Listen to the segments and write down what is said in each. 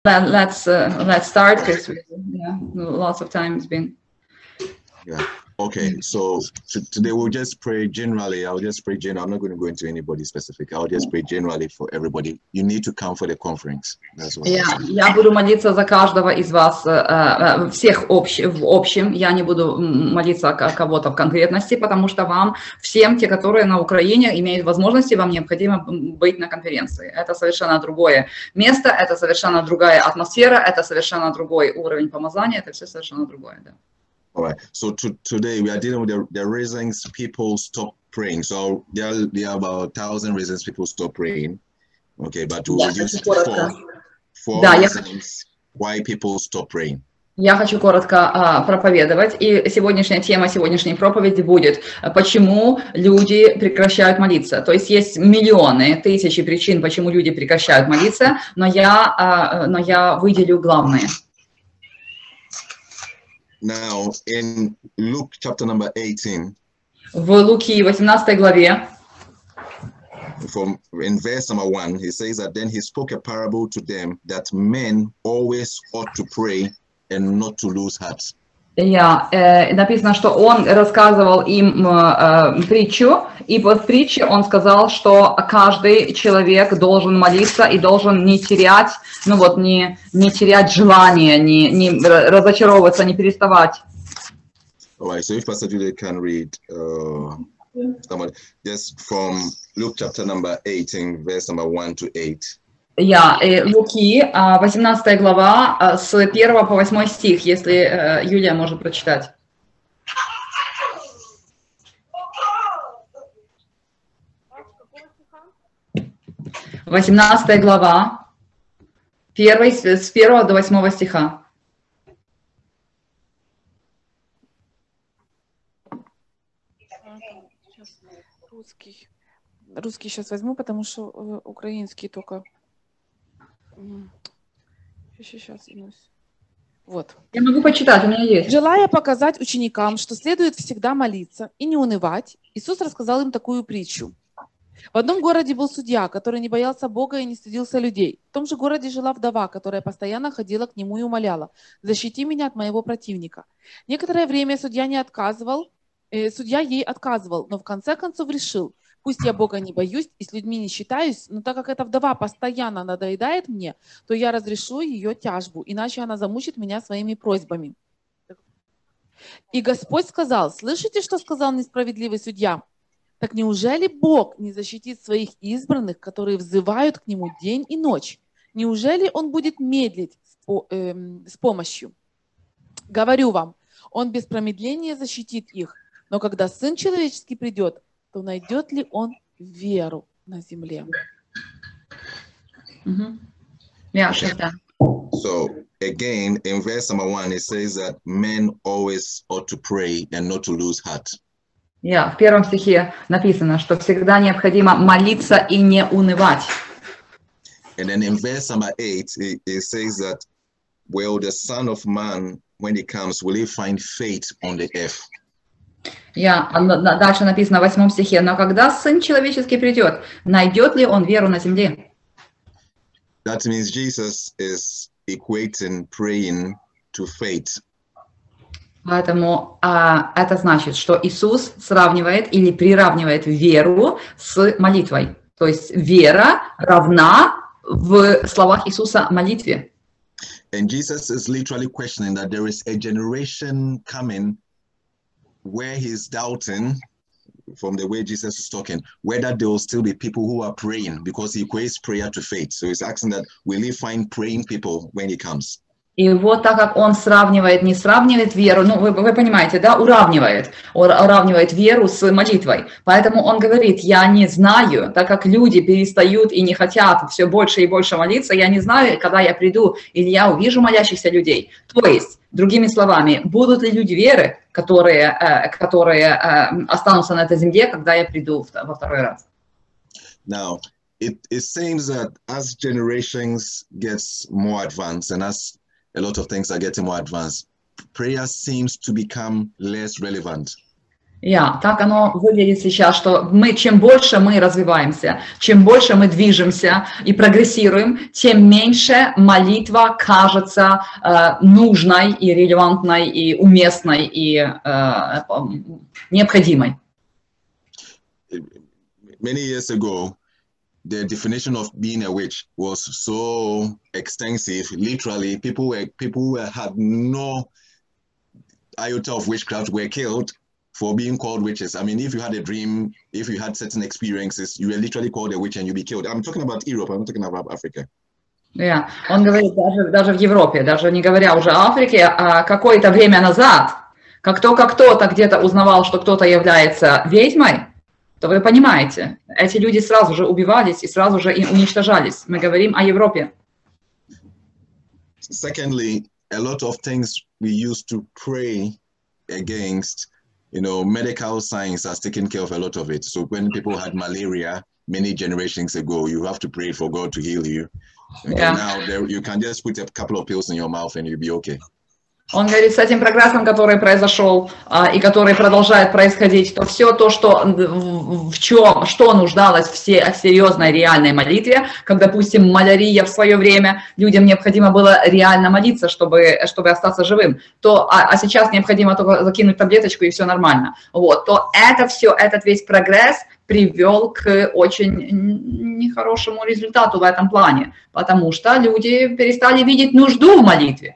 let's start because lots of time has been. Yeah. Okay. So today we'll just pray generally. I'll just pray generally. I'm not going to go into anybody specific. I'll just pray generally for everybody. You need to come for the conference. That's what Я буду молиться за каждого из вас, всех в общем. Я не буду молиться о кого-то в конкретности, потому что вам, всем, те, которые на Украине имеют возможности, вам необходимо быть на конференции. Это совершенно другое место, это совершенно другая атмосфера, это совершенно другой уровень помазания, это все совершенно другое, да. All right. So today we are dealing with the reasons people stop praying. So there are about 1,000 reasons people stop praying. Okay, but we'll use four reasons why people stop praying. Я хочу коротко проповедовать, и сегодняшняя тема сегодняшней проповеди будет, почему люди прекращают молиться. То есть есть миллионы, тысячи причин, почему люди прекращают молиться, но я выделю главные. Now, in Luke chapter number 18, в Луки 18 главе, in verse number 1, he says that then he spoke a parable to them that men always ought to pray and not to lose heart. Написано, что он рассказывал им притчу, и под притчей он сказал, что каждый человек должен молиться и должен не терять, не терять желание, не разочаровываться, не переставать. All right, so if Pastor Julie can read just from Luke chapter number 18, verse number 1 to 8. Луки, 18 глава, с 1 по 8 стих, если Юлия может прочитать. Восемнадцатая глава, с 1 до 8 стиха. Русский сейчас возьму, потому что украинский только... Сейчас. Вот. Я могу почитать, у меня есть. Желая показать ученикам, что следует всегда молиться и не унывать, Иисус рассказал им такую притчу. В одном городе был судья, который не боялся Бога и не стыдился людей. В том же городе жила вдова, которая постоянно ходила к нему и умоляла: «Защити меня от моего противника». Некоторое время судья ей отказывал, но в конце концов решил: «Пусть я Бога не боюсь и с людьми не считаюсь, но так как эта вдова постоянно надоедает мне, то я разрешу ее тяжбу, иначе она замучит меня своими просьбами». И Господь сказал: «Слышите, что сказал несправедливый судья? Так неужели Бог не защитит своих избранных, которые взывают к Нему день и ночь? Неужели Он будет медлить с помощью? Говорю вам, Он без промедления защитит их, но когда Сын Человеческий придет, то найдет ли Он веру на земле?» So again, in verse number 1, it says that men always ought to pray and not to lose heart. В первом стихе написано, что всегда необходимо молиться и не унывать. And then in verse number 8, it says that, well, the Son of Man, when he comes, will he find faith on the earth? Дальше написано в 8 стихе: «Но когда Сын Человеческий придет, найдет ли Он веру на земле?» That means Jesus is equating praying to faith. Поэтому это значит, что Иисус сравнивает или приравнивает веру с молитвой. То есть вера равна в словах Иисуса молитве. And Jesus is literally questioning that there is a generation coming where he's doubting, from the way Jesus is talking, whether there will still be people who are praying, because he equates prayer to faith. So he's asking that, will he find praying people when he comes? И вот так как он не сравнивает веру, вы понимаете, да, уравнивает веру с молитвой. Поэтому он говорит: я не знаю, так как люди перестают и не хотят все больше и больше молиться, я не знаю, когда я приду, или я увижу молящихся людей. То есть, другими словами, будут ли люди веры, которые останутся на этой земле, когда я приду во второй раз? Now, it seems that as generations gets more advanced and as a lot of things are getting more advanced, prayer seems to become less relevant. Так оно выглядит сейчас, что чем больше мы развиваемся, чем больше мы движемся и прогрессируем, тем меньше молитва кажется нужной и релевантной, и уместной, и необходимой. Many years ago, the definition of being a witch was so extensive. Literally, people who had no iota of witchcraft were killed for being called witches. I mean, if you had a dream, if you had certain experiences, you were literally called a witch and you'd be killed. I'm talking about Europe, I'm not talking about Africa. Он говорит, даже в Европе, даже не говоря уже о Африке, а какое-то время назад, как только кто-то где-то узнавал, что кто-то является ведьмой, то вы понимаете, эти люди сразу же убивались и сразу же уничтожались. Мы говорим о Европе. Secondly, a lot of things we used to pray against, medical science has taken care of a lot of it. So when people had malaria many generations ago, you have to pray for God to heal you. Yeah. Now you can just put a couple of pills in your mouth and you'll be okay. Он говорит, с этим прогрессом, который произошел и который продолжает происходить, то все то, что нуждалось в серьезной реальной молитве, как, допустим, малярия в свое время, людям необходимо было реально молиться, чтобы остаться живым, а сейчас необходимо только закинуть таблеточку и все нормально. То этот весь прогресс привел к очень нехорошему результату в этом плане, потому что люди перестали видеть нужду в молитве.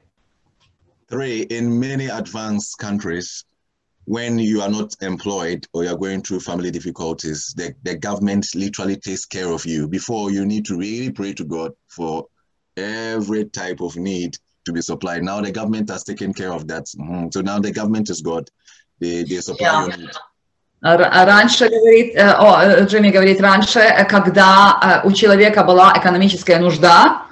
3, in many advanced countries, when you are not employed or you're going through family difficulties, the government literally takes care of you. Before, you need to really pray to God for every type of need to be supplied. Now the government has taken care of that. So now the government is God. They supply your need. Раньше, Джимми говорит, когда у человека была экономическая нужда,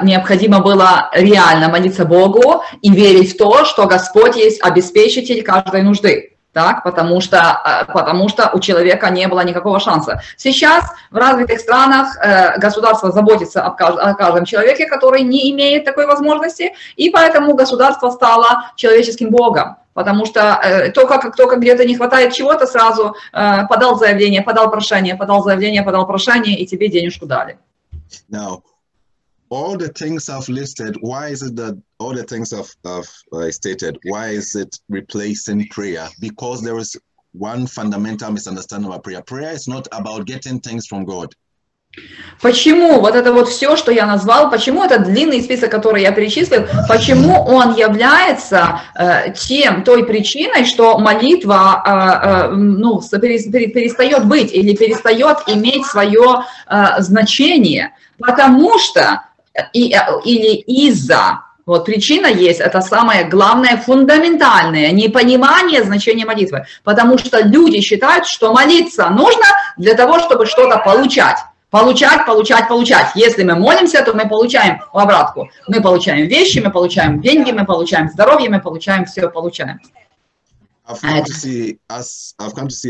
необходимо было реально молиться Богу и верить в то, что Господь есть обеспечитель каждой нужды, потому что у человека не было никакого шанса. Сейчас в развитых странах государство заботится о каждом человеке, который не имеет такой возможности, и поэтому государство стало человеческим Богом. Потому что только где-то не хватает чего-то, сразу подал заявление, подал прошение, и тебе денежку дали. Now, all the things I've listed, why is it that all the things I've stated, why is it replacing prayer? Because there is one fundamental misunderstanding of prayer. Prayer is not about getting things from God. Почему это все, что я назвал, почему этот длинный список, который я перечислил, почему он является той причиной, что молитва перестает быть или перестает иметь свое значение? Потому что или из-за, причина есть, это самое главное, фундаментальное непонимание значения молитвы, потому что люди считают, что молиться нужно для того, чтобы что-то получать. Получать. Если мы молимся, то мы получаем обратку. Мы получаем вещи, мы получаем деньги, мы получаем здоровье, мы получаем все, получаем. I've come to see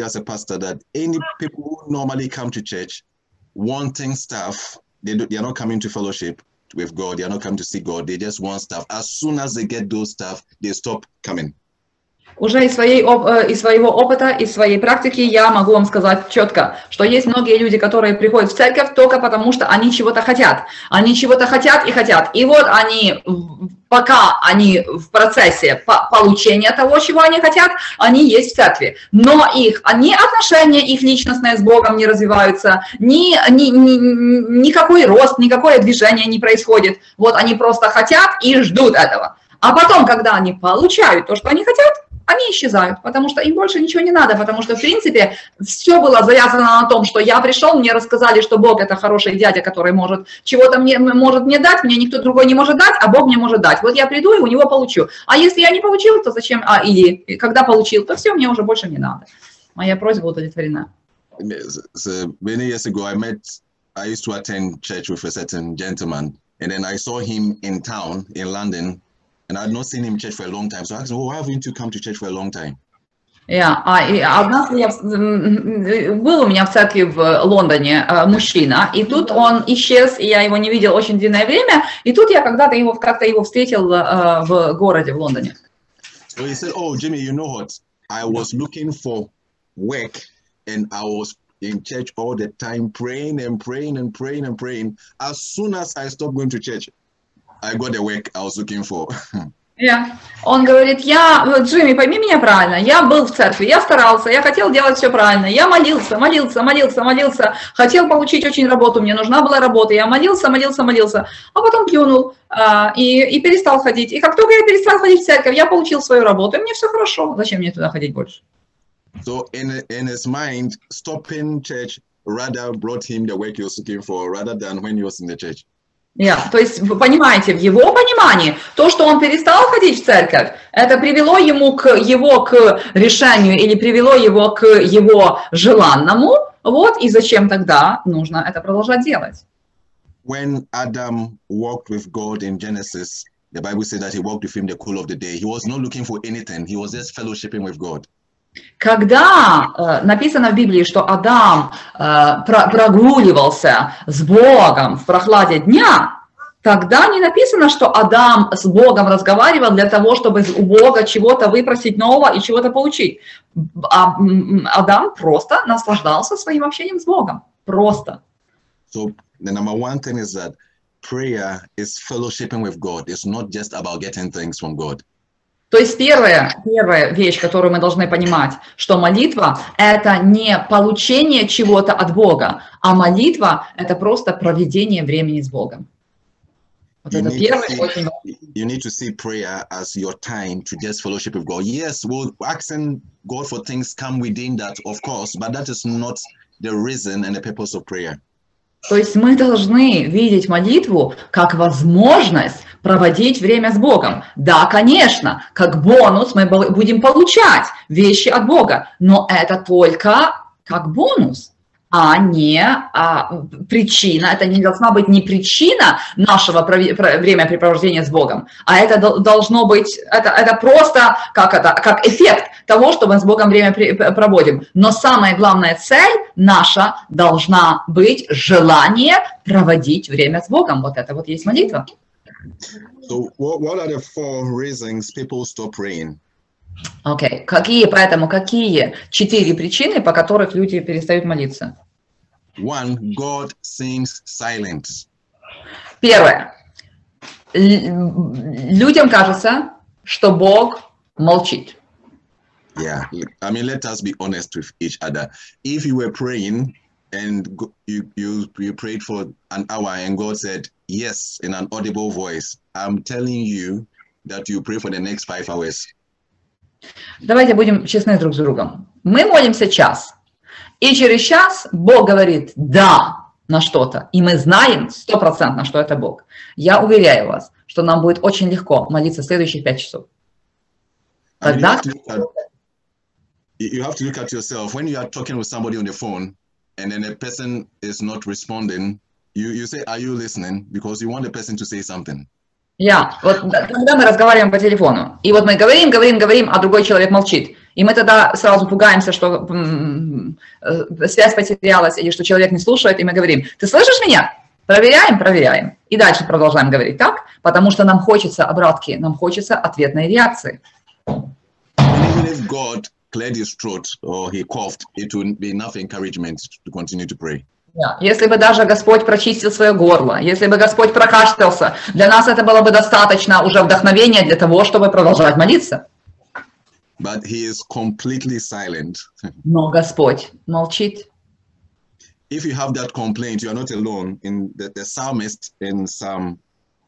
as a pastor that any people who normally come to church wanting stuff, they are not coming to fellowship with God, they are not coming to see God, they just want stuff. As soon as they get those stuff, they stop coming. Уже из своего опыта, из своей практики я могу вам сказать четко, что есть многие люди, которые приходят в церковь только потому, что они чего-то хотят. Они чего-то хотят и хотят. И они, пока они в процессе получения того, чего они хотят, они есть в церкви. Но ни отношения их личностные с Богом не развиваются, никакой рост, никакое движение не происходит. Они просто хотят и ждут этого. А потом, когда они получают то, что они хотят, они исчезают, потому что им больше ничего не надо, потому что, в принципе, все было завязано на том, что я пришел, мне рассказали, что Бог – это хороший дядя, который может чего-то может мне дать, мне никто другой не может дать, а Бог мне может дать. Я приду и у него получу. А если я не получил, то зачем? Или когда получил, то все, мне уже больше не надо. Моя просьба удовлетворена. So many years ago, I used to attend church with a certain gentleman, and then I saw him in town, in London, and I had not seen him in church for a long time. So I asked him, why haven't you come to church for a long time? Однажды был у меня в церкви в Лондоне мужчина, и тут он исчез, и я его не видел очень длинное время, и тут я когда-то его встретил в городе, в Лондоне. So he said, oh, Jimmy, you know what? I was looking for work, and I was in church all the time, praying and praying and praying and praying. As soon as I stopped going to church, I got the work I was looking for. Yeah. Он говорит, Джимми, пойми меня правильно, я был в церкви, я старался, я хотел делать все правильно, я молился, хотел получить очень работу, мне нужна была работа, я молился, а потом плюнул и перестал ходить. И как только я перестал ходить в церковь, я получил свою работу, и мне все хорошо, зачем мне туда ходить больше? So in his mind, stopping church rather brought him the work he was looking for, rather than when he was in the church. То есть, вы понимаете, в его понимании, то, что он перестал ходить в церковь, это привело его к решению или привело его к его желанному, вот, и зачем тогда нужно это продолжать делать? When Adam walked with God in Genesis, the Bible said that he walked with him the cool of the day. He was not looking for anything. He was just fellowshipping with God. Когда написано в Библии, что Адам прогуливался с Богом в прохладе дня, тогда не написано, что Адам с Богом разговаривал для того, чтобы у Бога чего-то выпросить нового и чего-то получить. Адам просто наслаждался своим общением с Богом. Просто. So the number one thing is that prayer is fellowshipping with God. It's not just about getting things from God. То есть первая вещь, которую мы должны понимать, что молитва – это не получение чего-то от Бога, а молитва – это просто проведение времени с Богом. Вот это первое очень важно. You need to see prayer as your time to just fellowship with God. Yes, well, asking God for things come within that, of course, but that is not the reason and the purpose of prayer. То есть мы должны видеть молитву как возможность проводить время с Богом. Да, конечно, как бонус мы будем получать вещи от Бога, но это только как бонус, а не причина. Это не должна быть не причина нашего времяпрепровождения с Богом, а это должно быть, это просто как эффект того, что мы с Богом время проводим. Но самая главная цель наша должна быть желание проводить время с Богом. Вот это вот есть молитва. So what are the 4 reasons people stop praying? Окей. Какие 4 причины, по которых люди перестают молиться? 1, God seems silent. Первое. Людям кажется, что Бог молчит. Yeah, I mean, let us be honest with each other. If you were praying and you prayed for an hour and God said yes in an audible voice, I'm telling you that you pray for the next 5 hours. Давайте будем честны друг с другом. Мы молимся час, и через час Бог говорит «да» на что-то, и мы знаем 100%, что это Бог. Я уверяю вас, что нам будет очень легко молиться следующих 5 часов. Тогда... You have to look at yourself. When you are talking with somebody on the phone and then the person is not responding, you say, are you listening? Because you want the person to say something. Вот когда мы разговариваем по телефону, и вот мы говорим, а другой человек молчит. И мы тогда сразу пугаемся, что связь потерялась, или что человек не слушает, и мы говорим, ты слышишь меня? Проверяем. И дальше продолжаем говорить так, потому что нам хочется обратки, нам хочется ответной реакции. Even if God cleared his throat or he coughed, it would be enough encouragement to continue to pray. Если бы даже Господь прочистил свое горло, если бы Господь прокашлялся, для нас это было бы достаточно уже вдохновения для того, чтобы продолжать молиться. But he is completely silent. Но Господь молчит. If you have that complaint, you are not alone. In the psalmist in Psalm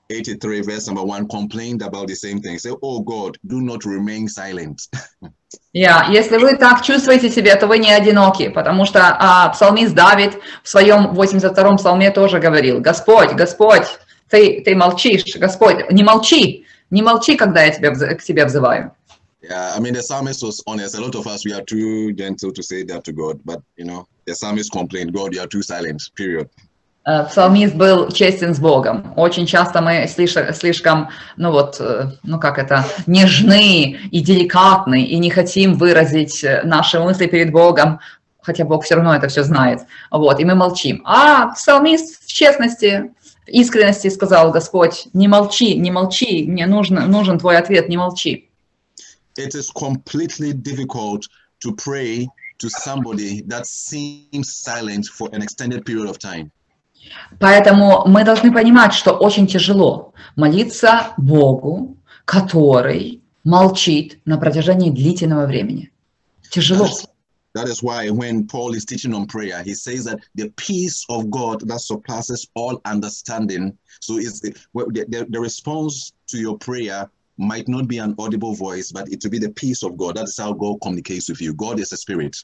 83, verse number 1, complained about the same thing. Say, oh God, do not remain silent. Если вы так чувствуете себя, то вы не одиноки, потому что псалмист Давид в своем 82-м псалме тоже говорил, Господь, ты молчишь, Господь, не молчи, когда я к тебе взываю. Yeah, I mean, the psalmist was honest. A lot of us, we are too gentle to say that to God, but, you know, the psalmist complained, God, you are too silent, period. Псалмист был честен с Богом. Очень часто мы слишком, нежны и деликатны, и не хотим выразить наши мысли перед Богом, хотя Бог все равно это все знает. Вот, и мы молчим. А псалмист в честности, в искренности сказал, Господь, не молчи, мне нужен твой ответ, не молчи. it is completely difficult to pray to somebody that seems silent for an extended period of time. Поэтому мы должны понимать, что очень тяжело молиться Богу, который молчит на протяжении длительного времени. Тяжело. That is why when Paul is teaching on prayer, he says that the peace of God that surpasses all understanding. So the response to your prayer might not be an audible voice, but it will be the peace of God. That is how God communicates with you. God is a spirit.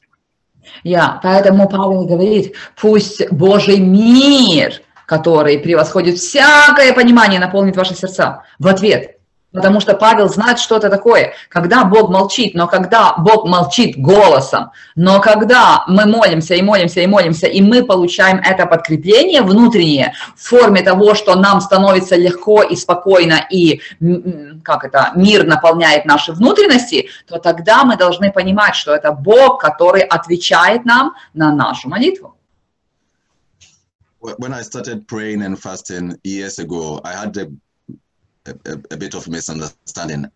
Поэтому Павел говорит, пусть Божий мир, который превосходит всякое понимание, наполнит ваши сердца в ответ. Потому что Павел знает, что это такое, когда Бог молчит, но когда Бог молчит голосом, но когда мы молимся и молимся и молимся, и мы получаем это подкрепление внутреннее в форме того, что нам становится легко и спокойно, и мир наполняет наши внутренности, то тогда мы должны понимать, что это Бог, который отвечает нам на нашу молитву. When I started praying and fasting years ago, I had a bit of misunderstanding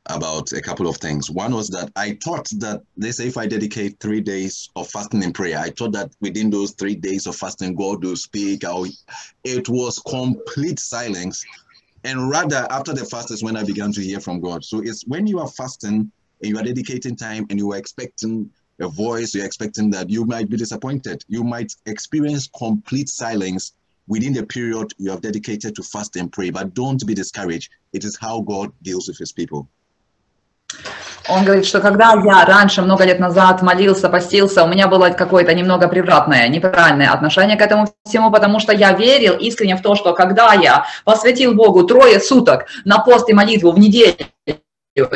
about a couple of things. One was that I thought that, let's say if I dedicate 3 days of fasting and prayer, I thought that within those 3 days of fasting, God will speak. It was complete silence. And rather after the fast is when I began to hear from God. So it's when you are fasting and you are dedicating time and you are expecting a voice, you're expecting that you might be disappointed. You might experience complete silence within the period you have dedicated to fast and pray, but don't be discouraged. It is how God deals with his people. Он говорит, что когда я раньше, много лет назад, молился, постился, у меня было какое-то немного превратное, неправильное отношение к этому всему, потому что я верил искренне в то, что когда я посвятил Богу 3 суток на пост и молитву в неделю,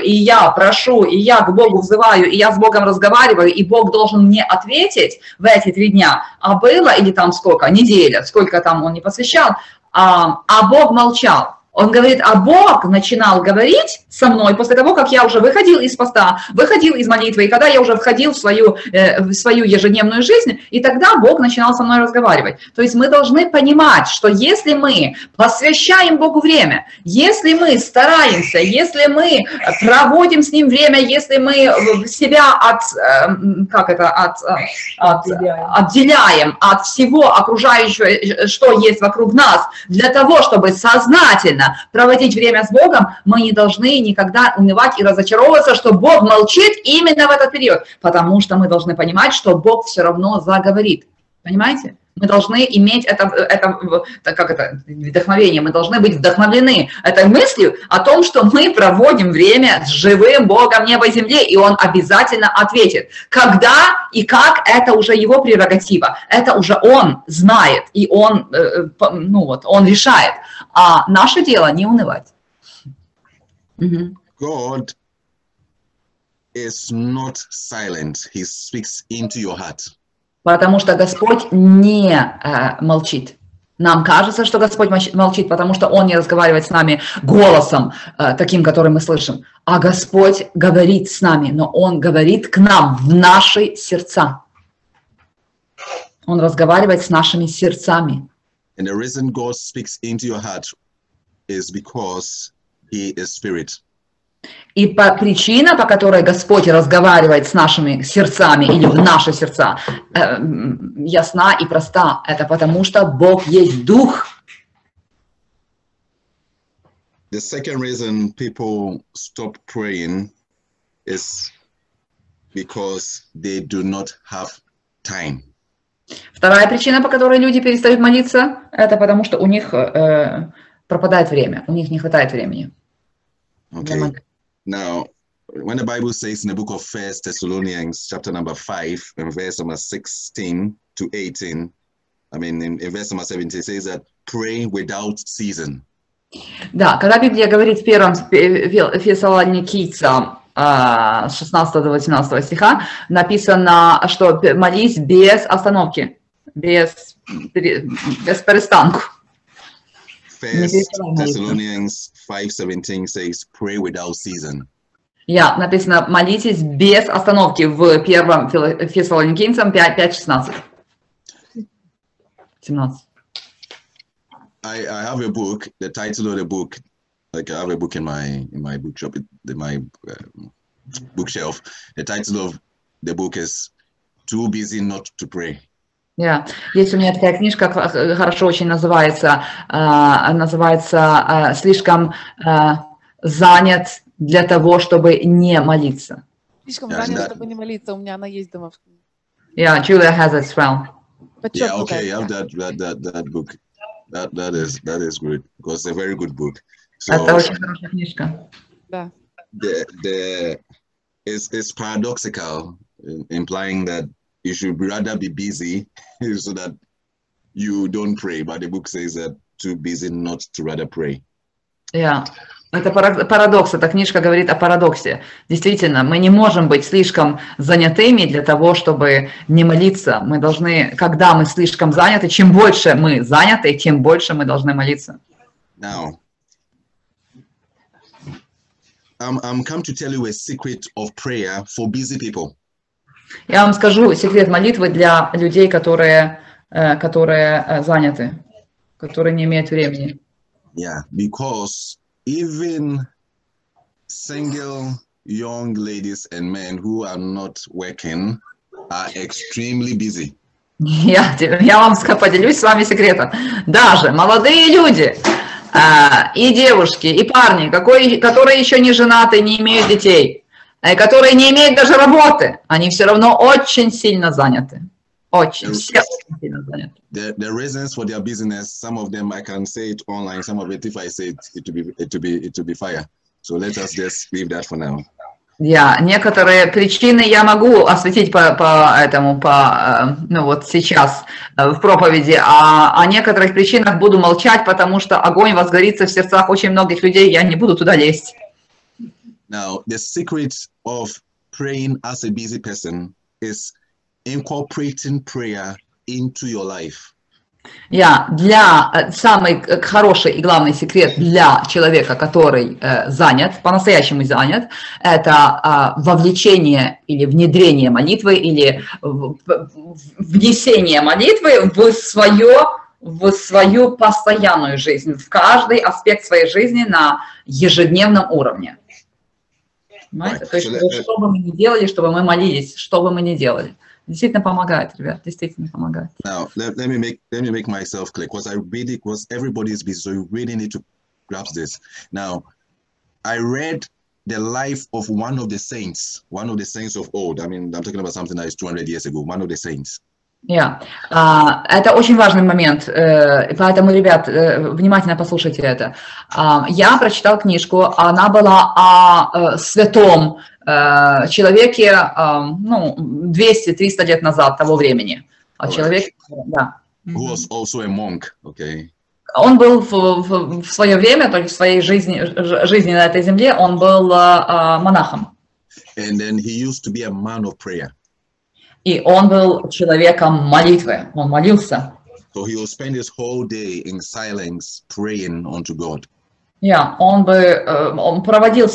и я прошу, и я к Богу взываю, и я с Богом разговариваю, и Бог должен мне ответить в эти 3 дня, а было, или там сколько, неделя, сколько там он не посвящал, а Бог молчал. Он говорит, а Бог начинал говорить со мной после того, как я уже выходил из поста, выходил из молитвы, и когда я уже входил в свою ежедневную жизнь, и тогда Бог начинал со мной разговаривать. То есть мы должны понимать, что если мы посвящаем Богу время, если мы стараемся, если мы проводим с Ним время, если мы себя отделяем от всего окружающего, что есть вокруг нас, для того, чтобы сознательно проводить время с Богом, мы не должны никогда унывать и разочаровываться, что Бог молчит именно в этот период, потому что мы должны понимать, что Бог все равно заговорит. Понимаете? Мы должны иметь вдохновение, мы должны быть вдохновлены этой мыслью о том, что мы проводим время с живым Богом неба и земли, и Он обязательно ответит. Когда и как, это уже Его прерогатива, это уже Он знает, и Он решает. А наше дело не унывать. God is not silent, He speaks into your heart. Потому что Господь не молчит. Нам кажется, что Господь молчит, потому что Он не разговаривает с нами голосом, таким, который мы слышим. А Господь говорит с нами, но Он говорит к нам в наши сердца. Он разговаривает с нашими сердцами. And the reason God speaks into your heart is because He is Spirit. И причина, по которой Господь разговаривает с нашими сердцами или в наши сердца, ясна и проста. Это потому, что Бог есть Дух. The second reason people stop praying is because they do not have time. Вторая причина, по которой люди перестают молиться, это потому, что у них пропадает время, у них не хватает времени. Okay. Now, when the Bible says in the book of 1 Thessalonians, chapter number 5, and verse number 16 to 18, I mean, in verse number 17, it says that pray without season. Да, когда Библия говорит в 1 Фессалоникийцам 16 до 18 стиха, написано, что молись без остановки, без перестанку. 1 Thessalonians 5:17 says, pray without season. Написано, молитесь без остановки в 1 Фессалоникийцам 5:16. 17. I have a book. The title of the book, like I have a book in my bookshop, my bookshelf. The title of the book is Too Busy Not to Pray. Yeah. Есть у меня такая книжка, хорошо очень называется, «Слишком занят для того, чтобы не молиться». Слишком занят, чтобы не молиться. У меня она есть дома. Yeah, Julia has it as well. Yeah, okay, I have that book. That is good because it's a very good book. So Это очень хорошая книжка. Да. It's paradoxical, implying that you should rather be busy so that you don't pray. But the book says that too busy not to rather pray. Yeah. Это парадокс, эта книжка говорит о парадоксе. Действительно, мы не можем быть слишком занятыми для того, чтобы не молиться. Мы должны, когда мы слишком заняты, чем больше мы заняты, тем больше мы должны молиться. Now, I'm come to tell you a secret of prayer for busy people. Я вам скажу секрет молитвы для людей, которые заняты, которые не имеют времени. Yeah, because even single young ladies and men who are not working are extremely busy. Я вам поделюсь с вами секретом. Даже молодые люди, и девушки, и парни, которые еще не женаты, не имеют детей, которые не имеют даже работы, они все равно очень сильно заняты. Очень сильно заняты. The reasons for their business, some of them I can say it online, some of it if I say it to be fire. So let us just leave that for now. Некоторые причины я могу осветить вот сейчас в проповеди, а о некоторых причинах буду молчать, потому что огонь возгорится в сердцах очень многих людей, я не буду туда лезть. Now, the secret of praying as a busy person is incorporating prayer into your life. Самый хороший и главный секрет для человека, который занят, по-настоящему занят, это вовлечение или внедрение молитвы, или внесение молитвы в свою постоянную жизнь, в каждый аспект своей жизни на ежедневном уровне. Понимаете? То есть, что бы мы ни делали, чтобы мы молились, что бы мы ни делали. Действительно помогает, ребят, действительно помогает. Now, let me make myself clear, because everybody is busy, so you really need to grasp this. Now, I read the life of one of the saints of old. I mean, I'm talking about something that is 200 years ago, one of the saints. Это очень важный момент, поэтому, ребят, внимательно послушайте это. Я прочитал книжку, она была о святом человеке, 200-300 лет назад того времени. Человек, да. Who was also a monk, okay? Он был в свое время, то есть в своей жизни на этой земле, он был монахом. And then he used to be a man of prayer. И он был человеком молитвы, он молился. So he will spend his whole day in silence praying unto God. Он проводил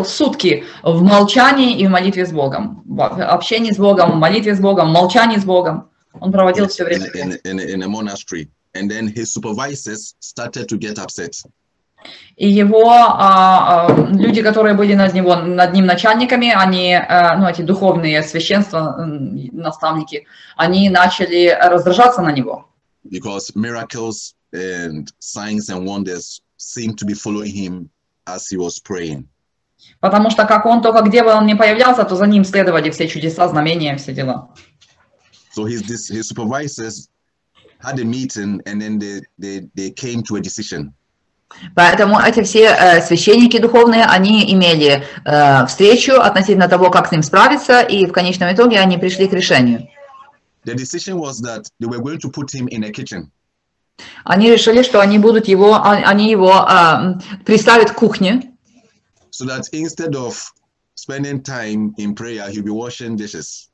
сутки в молчании и в молитве с Богом, в общении с Богом, в молитве с Богом, в молчании с Богом. Он проводил все время. In a monastery, and then his supervisors started to get upset. И его люди, которые были над ним начальниками, они, эти духовные священства, наставники, они начали раздражаться на него. Because miracles and signs and wonders seemed to be following him as he was praying. Потому что где бы он ни появлялся, то за ним следовали все чудеса, знамения, все дела. So his supervisors had a meeting, and then they came to a decision. Поэтому эти все священники духовные, они имели встречу относительно того, как с ним справиться, и в конечном итоге они пришли к решению. The decision was that they were going to put him in a kitchen. Они решили, что они его приставят к кухне. So that instead of spending time in prayer, he'll be washing dishes.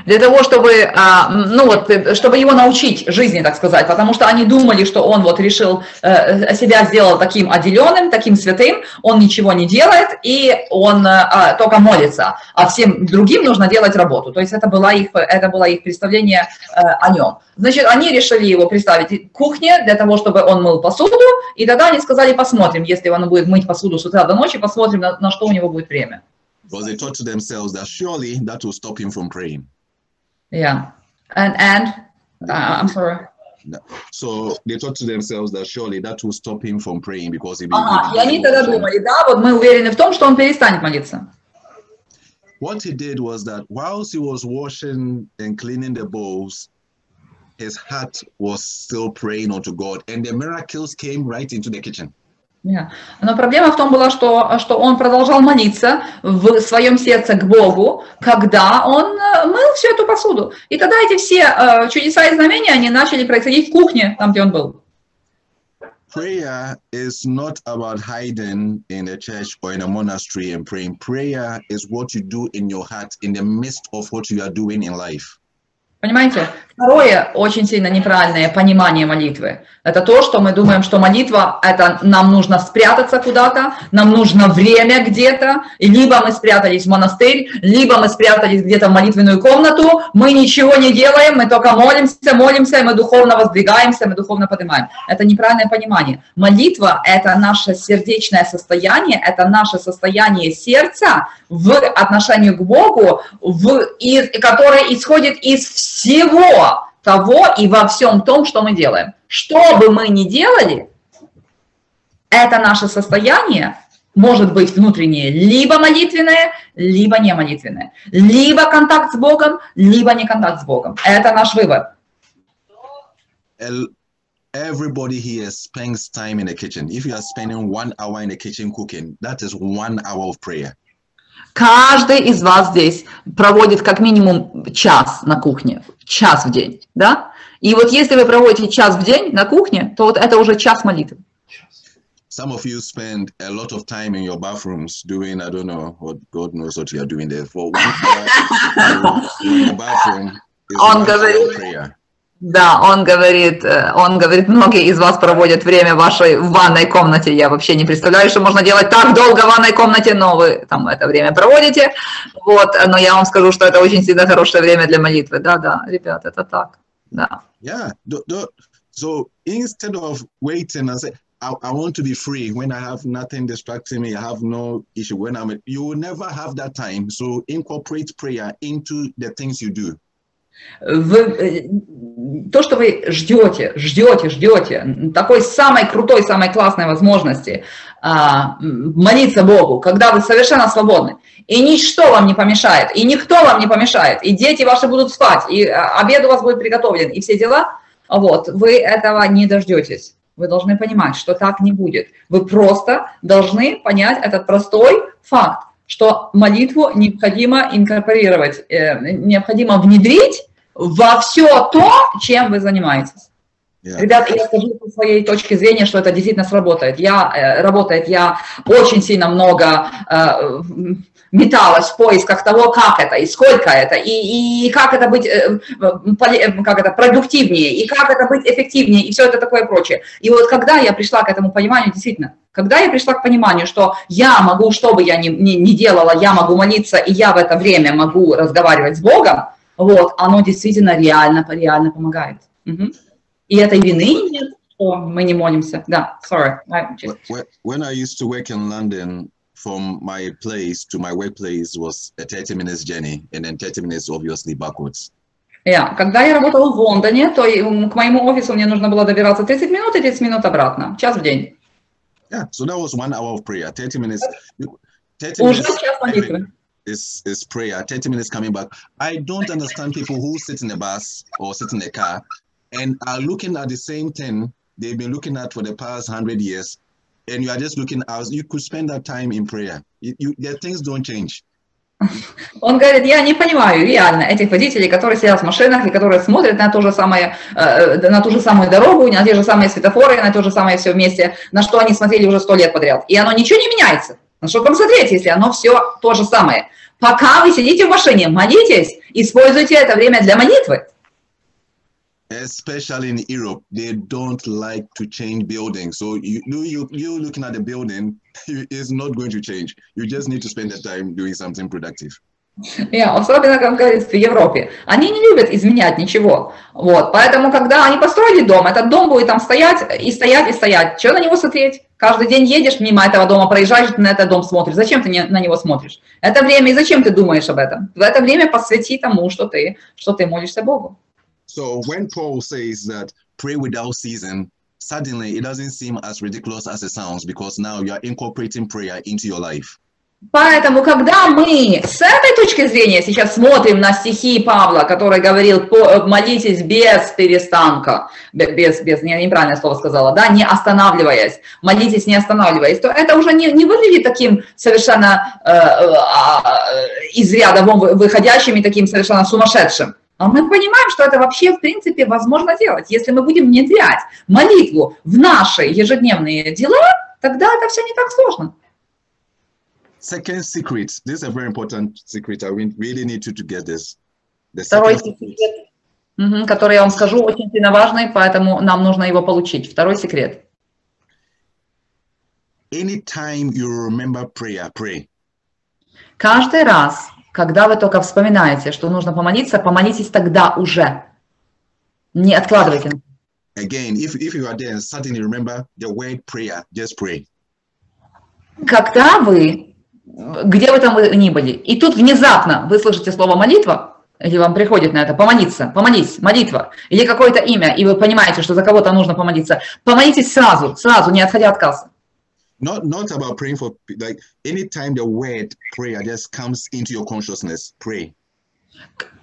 Для того, чтобы его научить жизни, так сказать, потому что они думали, что он решил, себя сделал таким отделенным, таким святым, он ничего не делает, и он только молится, а всем другим нужно делать работу. То есть это было их представление о нем. Значит, они решили его приставить к кухне для того, чтобы он мыл посуду, и тогда они сказали, посмотрим, если он будет мыть посуду с утра до ночи, посмотрим, на что у него будет время. Because they thought to themselves that surely that will stop him from praying. Yeah. And I'm sorry. So they thought to themselves that surely that will stop him from praying because he И они тогда думали, да, вот мы уверены в том, что он перестанет молиться. What he did was that whilst he was washing and cleaning the bowls, his heart was still praying unto God, and the miracles came right into the kitchen. Yeah. Но проблема в том была, что он продолжал молиться в своем сердце к Богу, когда он мыл всю эту посуду. И тогда эти все чудеса и знамения, они начали происходить в кухне, там, где он был. Prayer is not about hiding in a church or in a monastery and praying. Prayer is what you do in your heart in the midst of what you are doing in life. Понимаете? Второе очень сильно неправильное понимание молитвы. Это то, что мы думаем, что молитва, это нам нужно спрятаться куда-то, нам нужно время где-то, и либо мы спрятались в монастырь, либо мы спрятались где-то в молитвенную комнату, мы ничего не делаем, мы только молимся, и мы духовно воздвигаемся, мы духовно поднимаем. Это неправильное понимание. Молитва – это наше сердечное состояние, это наше состояние сердца в отношении к Богу, которое исходит из всего того и во всем том, что мы делаем. Что бы мы ни делали, это наше состояние может быть внутреннее, либо молитвенное, либо не молитвенное, либо контакт с Богом, либо не контакт с Богом. Это наш выбор. Everybody here spends time in the kitchen. If you are spending 1 hour in the kitchen cooking, that is 1 hour of prayer. Каждый из вас здесь проводит как минимум час на кухне, час в день, да? И вот если вы проводите час в день на кухне, то вот это уже час молитвы. Some of you spend a lot of time in your bathrooms doing, I don't know, what God knows what you are doing there. For 1 hour in the bathroom is 1 hour of prayer. Да, он говорит, многие из вас проводят время в ванной комнате. Я вообще не представляю, что можно делать так долго в ванной комнате, но вы там это время проводите. Вот, но я вам скажу, что это очень всегда хорошее время для молитвы. Да, ребят, это так. Да. Yeah. So instead of waiting and say, I want to be free when I have nothing distracting me, I have no issue when you will never have that time. So incorporate prayer into the things you do. То, что вы ждете такой самой крутой, самой классной возможности молиться Богу, когда вы совершенно свободны, и ничто вам не помешает, и никто вам не помешает, и дети ваши будут спать, и обед у вас будет приготовлен, и все дела, вот, вы этого не дождетесь. Вы должны понимать, что так не будет. Вы просто должны понять этот простой факт, что молитву необходимо инкорпорировать, необходимо внедрить во все то, чем вы занимаетесь. Yeah. Ребята, я скажу со своей точки зрения, что это действительно сработает. Я очень сильно много металась в поисках того, как это, и сколько это, и как это быть продуктивнее, и как это быть эффективнее, и все это такое прочее. И вот когда я пришла к этому пониманию, действительно, когда я пришла к пониманию, что я могу, что бы я ни делала, я могу молиться, и я в это время могу разговаривать с Богом, вот, оно действительно реально помогает. Угу. И этой вины нет, что мы не молимся. Да, sorry. When I used to work in London, from my place to my workplace was a 30 minutes journey, and then 30 minutes obviously backwards. Yeah. Когда я работала в Лондоне, то к моему офису мне нужно было добираться 30 минут и 30 минут обратно, час в день. Yeah, so that was 1 hour of prayer, 30 minutes. 30 Уже minutes час молитвы. Is prayer, 30 minutes coming back. I don't understand people who sit in a bus or sit in a car and are looking at the same thing they've been looking at for the past 100 years, and you are just looking out. You could spend that time in prayer. The things don't change. Он говорит, я не понимаю реально этих водителей, которые сидят в машинах и которые смотрят на ту же самую дорогу, на те же самые светофоры, на то же самое все вместе, на что они смотрели уже 100 лет подряд. И оно ничего не меняется. На что там смотреть, если оно все то же самое? Пока вы сидите в машине, молитесь, используйте это время для молитвы. Especially in Europe, they don't like to change buildings. So you looking at the building, it's not going to change. You just need to spend the time doing something productive. Особенно, как говорится, в Европе. Они не любят изменять ничего. Вот. Поэтому, когда они построили дом, этот дом будет там стоять и стоять и стоять. Чего на него смотреть? Каждый день едешь мимо этого дома, проезжаешь, ты на этот дом смотришь. Зачем ты на него смотришь? Это время, и зачем ты думаешь об этом? В это время посвяти тому, что ты молишься Богу. So when Paul says that pray without ceasing, suddenly it doesn't seem as ridiculous as it sounds, because now you are incorporating prayer into your life. Поэтому, когда мы с этой точки зрения сейчас смотрим на стихи Павла, который говорил, молитесь без перестанка, неправильное слово сказала, да, не останавливаясь, молитесь не останавливаясь, то это уже не выглядит таким совершенно из ряда вон выходящим и таким совершенно сумасшедшим. А мы понимаем, что это вообще, в принципе, возможно делать. Если мы будем внедрять молитву в наши ежедневные дела, тогда это все не так сложно. Second secret. This is a very important secret. I really need you to get this. Второй секрет, который я вам скажу, очень сильно важный, поэтому нам нужно его получить. Второй секрет. Anytime you remember prayer, pray. Каждый раз, когда вы только вспоминаете, что нужно помолиться, помолитесь тогда уже. Не откладывайте. Again, if you are there and suddenly remember the word prayer, just pray. Когда вы, где бы там вы ни были, и тут внезапно вы слышите слово молитва, или вам приходит на это помолиться, помолись, молитва, или какое-то имя, и вы понимаете, что за кого-то нужно помолиться, помолитесь сразу, не отходя от кассы. Not about praying for, like, anytime the word prayer just comes into your consciousness, pray.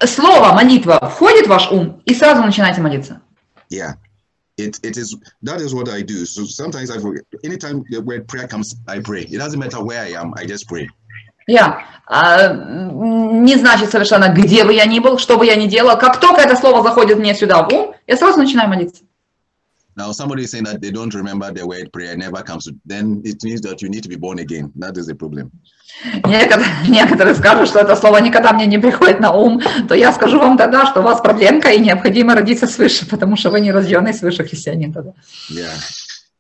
Слово молитва входит в ваш ум, и сразу начинайте молиться. Yeah. That is what I do. So sometimes I forget. Anytime the word prayer comes, I pray. It doesn't matter where I am, I just pray. Не значит совершенно, где бы я ни был, что бы я ни делал. Как только это слово заходит мне сюда в ум, я сразу начинаю молиться. Now somebody is saying that they don't remember the word prayer, never comes. Then it means that you need to be born again. That is the problem. Некоторые скажут, что это слово никогда мне не приходит на ум, то я скажу вам тогда, что у вас проблемка и необходимо родиться свыше, потому что вы не рожденный свыше христианин тогда. Yeah.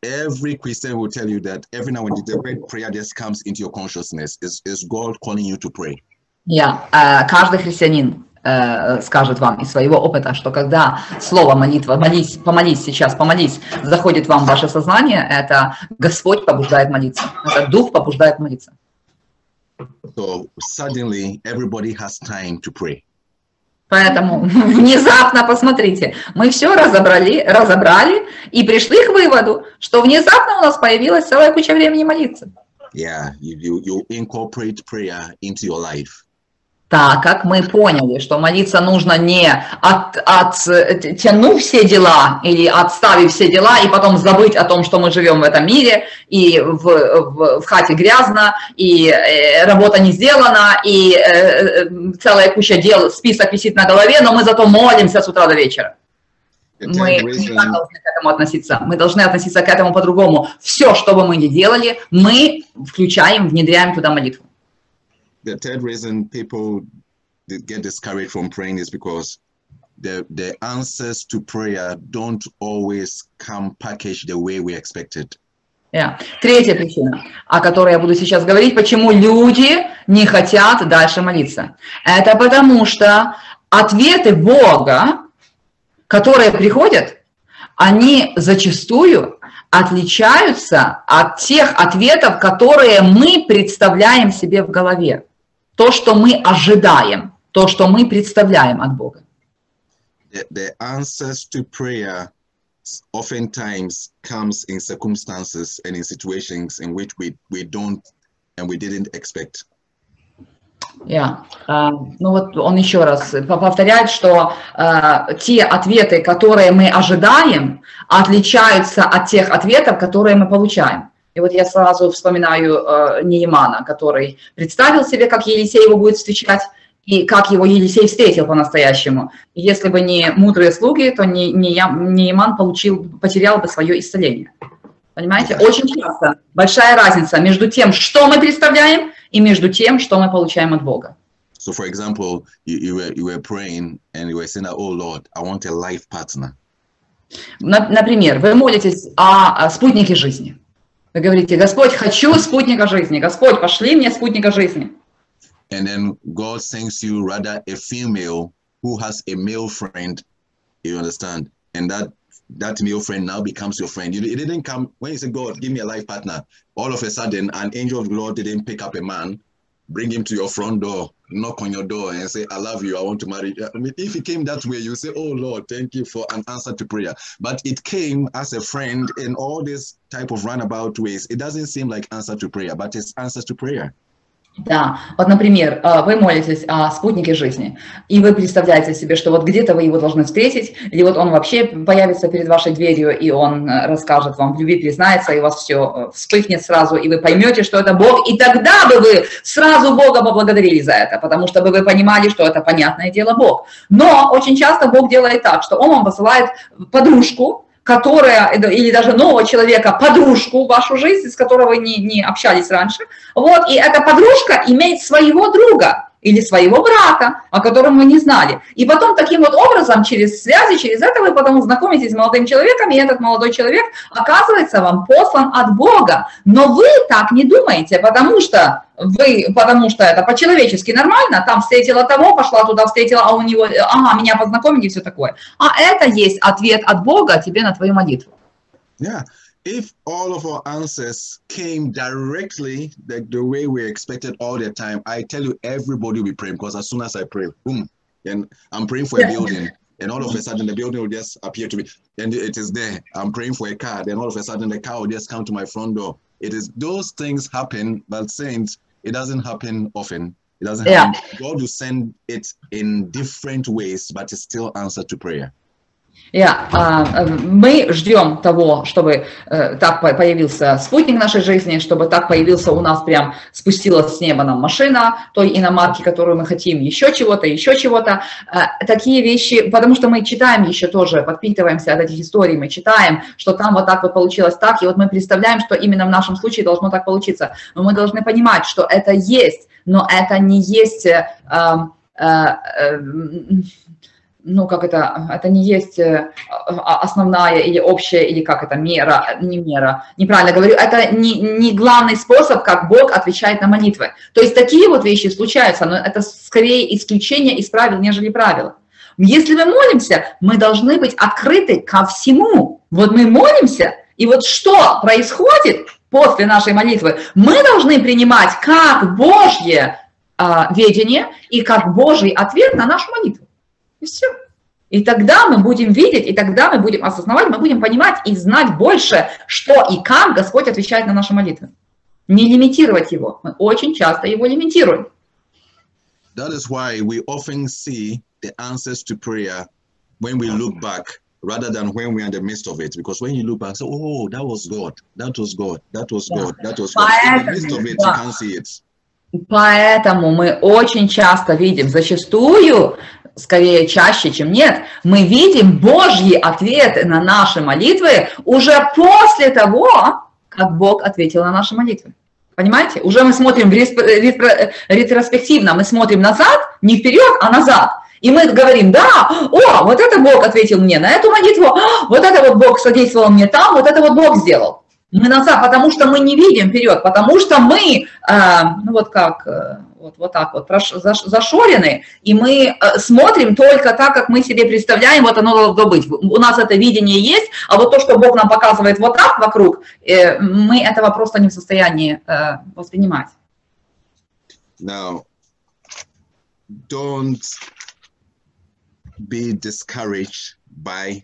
Every Christian will tell you that every now and then the word prayer just comes into your consciousness. Is God calling you to pray? Каждый христианин скажет вам из своего опыта, что когда слово молитва, помолись сейчас, помолись, заходит вам в ваше сознание, это Господь побуждает молиться, это Дух побуждает молиться. So suddenly everybody has time to pray. Поэтому внезапно, посмотрите, мы все разобрали и пришли к выводу, что внезапно у нас появилась целая куча времени молиться. Yeah, you incorporate prayer into your life. Так как мы поняли, что молиться нужно не оттянув все дела или отставив все дела и потом забыть о том, что мы живем в этом мире, и в хате грязно, и работа не сделана, и целая куча дел, список висит на голове, но мы зато молимся с утра до вечера. Мы не так должны к этому относиться. Мы должны относиться к этому по-другому. Все, что бы мы ни делали, мы включаем, внедряем туда молитву. The third reason people get discouraged from praying is because the answers to prayer don't always come packaged the way we expected. Третья причина, о которой я буду сейчас говорить, почему люди не хотят дальше молиться. Это потому что ответы Бога, которые приходят, они зачастую отличаются от тех ответов, которые мы представляем себе в голове. То, что мы ожидаем, то, что мы представляем от Бога. The answers to prayer oftentimes comes in circumstances and in situations in which we don't and we didn't expect. Ну вот он еще раз повторяет, что те ответы, которые мы ожидаем, отличаются от тех ответов, которые мы получаем. И вот я сразу вспоминаю Неемана, который представил себе, как Елисей его будет встречать, и как его Елисей встретил по-настоящему. Если бы не мудрые слуги, то Нееман потерял бы свое исцеление. Понимаете? Очень часто большая разница между тем, что мы представляем, и между тем, что мы получаем от Бога. So, for example, you were praying and you were saying, "Oh Lord, I want a life partner." Например, вы молитесь о спутнике жизни. Вы говорите: Господь, хочу спутника жизни. Господь, пошли мне спутника жизни. and then God sends you rather a female who has a male friend, you understand? And that male friend now becomes your friend. It didn't come, when you say, God, give me a life partner, all of a sudden, an angel of the Lord didn't pick up a man, bring him to your front door, knock on your door and say, I love you, I want to marry you. I mean, if it came that way, you say, oh Lord, thank you for an answer to prayer. But it came as a friend in all this type of roundabout ways. It doesn't seem like answer to prayer, but it's answers to prayer. Да, вот, например, вы молитесь о спутнике жизни, и вы представляете себе, что вот где-то вы его должны встретить, или вот он вообще появится перед вашей дверью, и он расскажет вам, в любви признается, и у вас все вспыхнет сразу, и вы поймете, что это Бог, и тогда бы вы сразу Бога поблагодарили за это, потому что бы вы понимали, что это понятное дело Бог. Но очень часто Бог делает так, что Он вам посылает подружку, которая, или даже нового человека, подружку в вашу жизнь, с которой вы не общались раньше, вот, и эта подружка имеет своего друга или своего брата, о котором вы не знали. И потом таким вот образом, через связи, через это вы потом знакомитесь с молодым человеком, и этот молодой человек оказывается вам послан от Бога. Но вы так не думаете, потому что это по-человечески нормально, там встретила того, пошла туда, встретила, а у него, ага, меня познакомили и все такое. А это есть ответ от Бога тебе на твою молитву. Yeah. If all of our answers came directly the way we expected all the time, I tell you, everybody will be praying, because as soon as I pray, boom, and I'm praying for a building, and all of a sudden the building will just appear to me, and it is there. I'm praying for a car, then all of a sudden the car will just come to my front door. It is, those things happen, but saints, it doesn't happen often. It doesn't happen. God will send it in different ways, but it's still answer to prayer. Мы ждем того, чтобы так появился спутник нашей жизни, чтобы так появился у нас прям спустилась с неба нам машина той иномарки, которую мы хотим, еще чего-то. Такие вещи, потому что мы читаем еще тоже, подпитываемся от этих историй, мы читаем, что там вот так вот получилось так, и вот мы представляем, что именно в нашем случае должно так получиться. Но мы должны понимать, что это есть, но это не есть... это не есть основная или общая, или как это, неправильно говорю, это не главный способ, как Бог отвечает на молитвы. То есть такие вот вещи случаются, но это скорее исключение из правил, нежели правила. Если мы молимся, мы должны быть открыты ко всему. Вот мы молимся, и вот что происходит после нашей молитвы, мы должны принимать как Божье ведение и как Божий ответ на нашу молитву. И все. И тогда мы будем видеть, и тогда мы будем осознавать, мы будем понимать и знать больше, что и как Господь отвечает на наши молитвы. Не лимитировать его. Мы очень часто его лимитируем. That is why we often see the answers to prayer when we look back, rather than when we're in the midst of it. Because when you look back, say, oh, that was God, that was God, that was God, that was God. In the midst of it, you can't see it. Поэтому мы очень часто видим, зачастую, скорее чаще, чем нет, мы видим Божьи ответы на наши молитвы уже после того, как Бог ответил на наши молитвы. Понимаете? Уже мы смотрим ретроспективно, мы смотрим назад, не вперед, а назад. И мы говорим, да, вот это Бог ответил мне на эту молитву, вот это вот Бог содействовал мне там, вот это вот Бог сделал. Мы назад, потому что мы не видим вперед, потому что мы, вот так вот зашорены, и мы смотрим только так, как мы себе представляем, вот оно должно быть. У нас это видение есть, а вот то, что Бог нам показывает вот так вокруг, мы этого просто не в состоянии воспринимать. Now, don't be discouraged by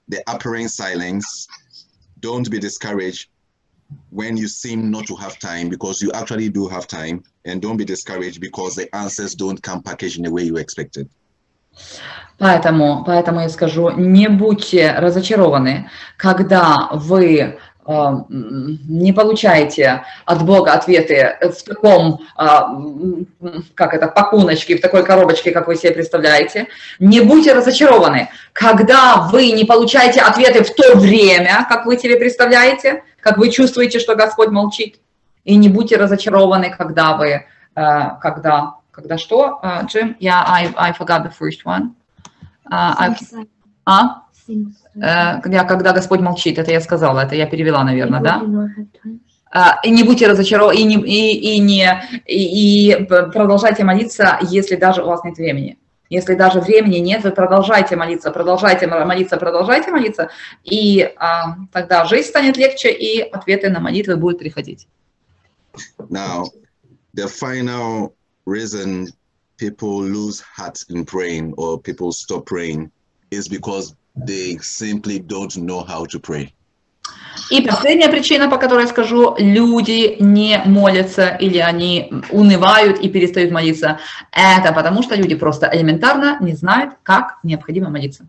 the apparent silence. Don't be discouraged when you seem not to have time, because you actually do have time. And don't be discouraged because the answers don't come packaged in the way you expected. Поэтому я скажу, не будьте разочарованы, когда вы не получаете от Бога ответы в таком, пакуночке, в такой коробочке, как вы себе представляете. Не будьте разочарованы, когда вы не получаете ответы в то время, как вы себе представляете, как вы чувствуете, что Господь молчит. И не будьте разочарованы, когда вы, когда что, Джим? I forgot the first one. Когда Господь молчит, это я сказала, это я перевела, наверное, да? И не будьте разочарованы, и продолжайте молиться, если даже у вас нет времени. Если даже времени нет, вы продолжайте молиться, и тогда жизнь станет легче, и ответы на молитвы будут приходить. Now, the final reason people lose heart in praying or people stop praying is because they simply don't know how to pray. И последняя причина, по которой я скажу, люди не молятся или они унывают и перестают молиться, это потому что люди просто элементарно не знают, как необходимо молиться.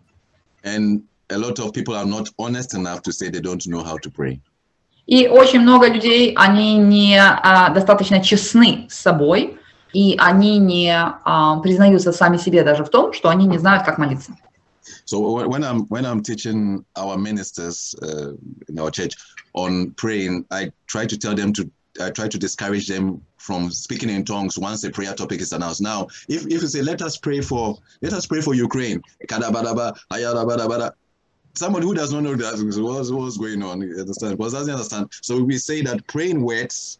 And a lot of people are not honest enough to say they don't know how to pray. И очень много людей, они не достаточно честны с собой, и они не признаются сами себе даже в том, что они не знают, как молиться. So when I'm teaching our ministers in our church on praying, I try to discourage them from speaking in tongues once a prayer topic is announced. Now, if you say let us pray for Ukraine, somebody who does not know that what's going on, understand? Doesn't understand. So we say that praying words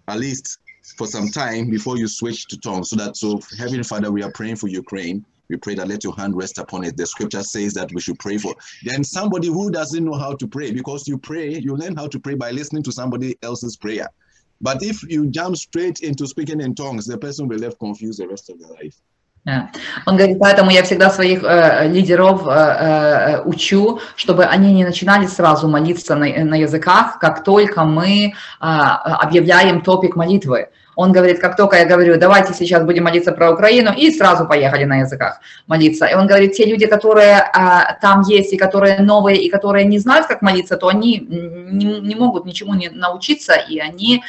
at least for some time before you switch to tongues. So Heavenly Father, we are praying for Ukraine. We pray that let your hand rest upon it. The scripture says that we should pray for. Then somebody who doesn't know how to pray, because you learn how to pray by listening to somebody else's prayer. But if you jump straight into speaking in tongues, the person will be left confused the rest of their life. Он говорит, поэтому я всегда своих лидеров учу, чтобы они не начинали сразу молиться на языках, как только мы объявляем топик молитвы. Он говорит, как только я говорю, давайте сейчас будем молиться про Украину, и сразу поехали на языках молиться. И он говорит, те люди, которые там есть, и которые новые, и которые не знают, как молиться, то они не могут ничему не научиться, и они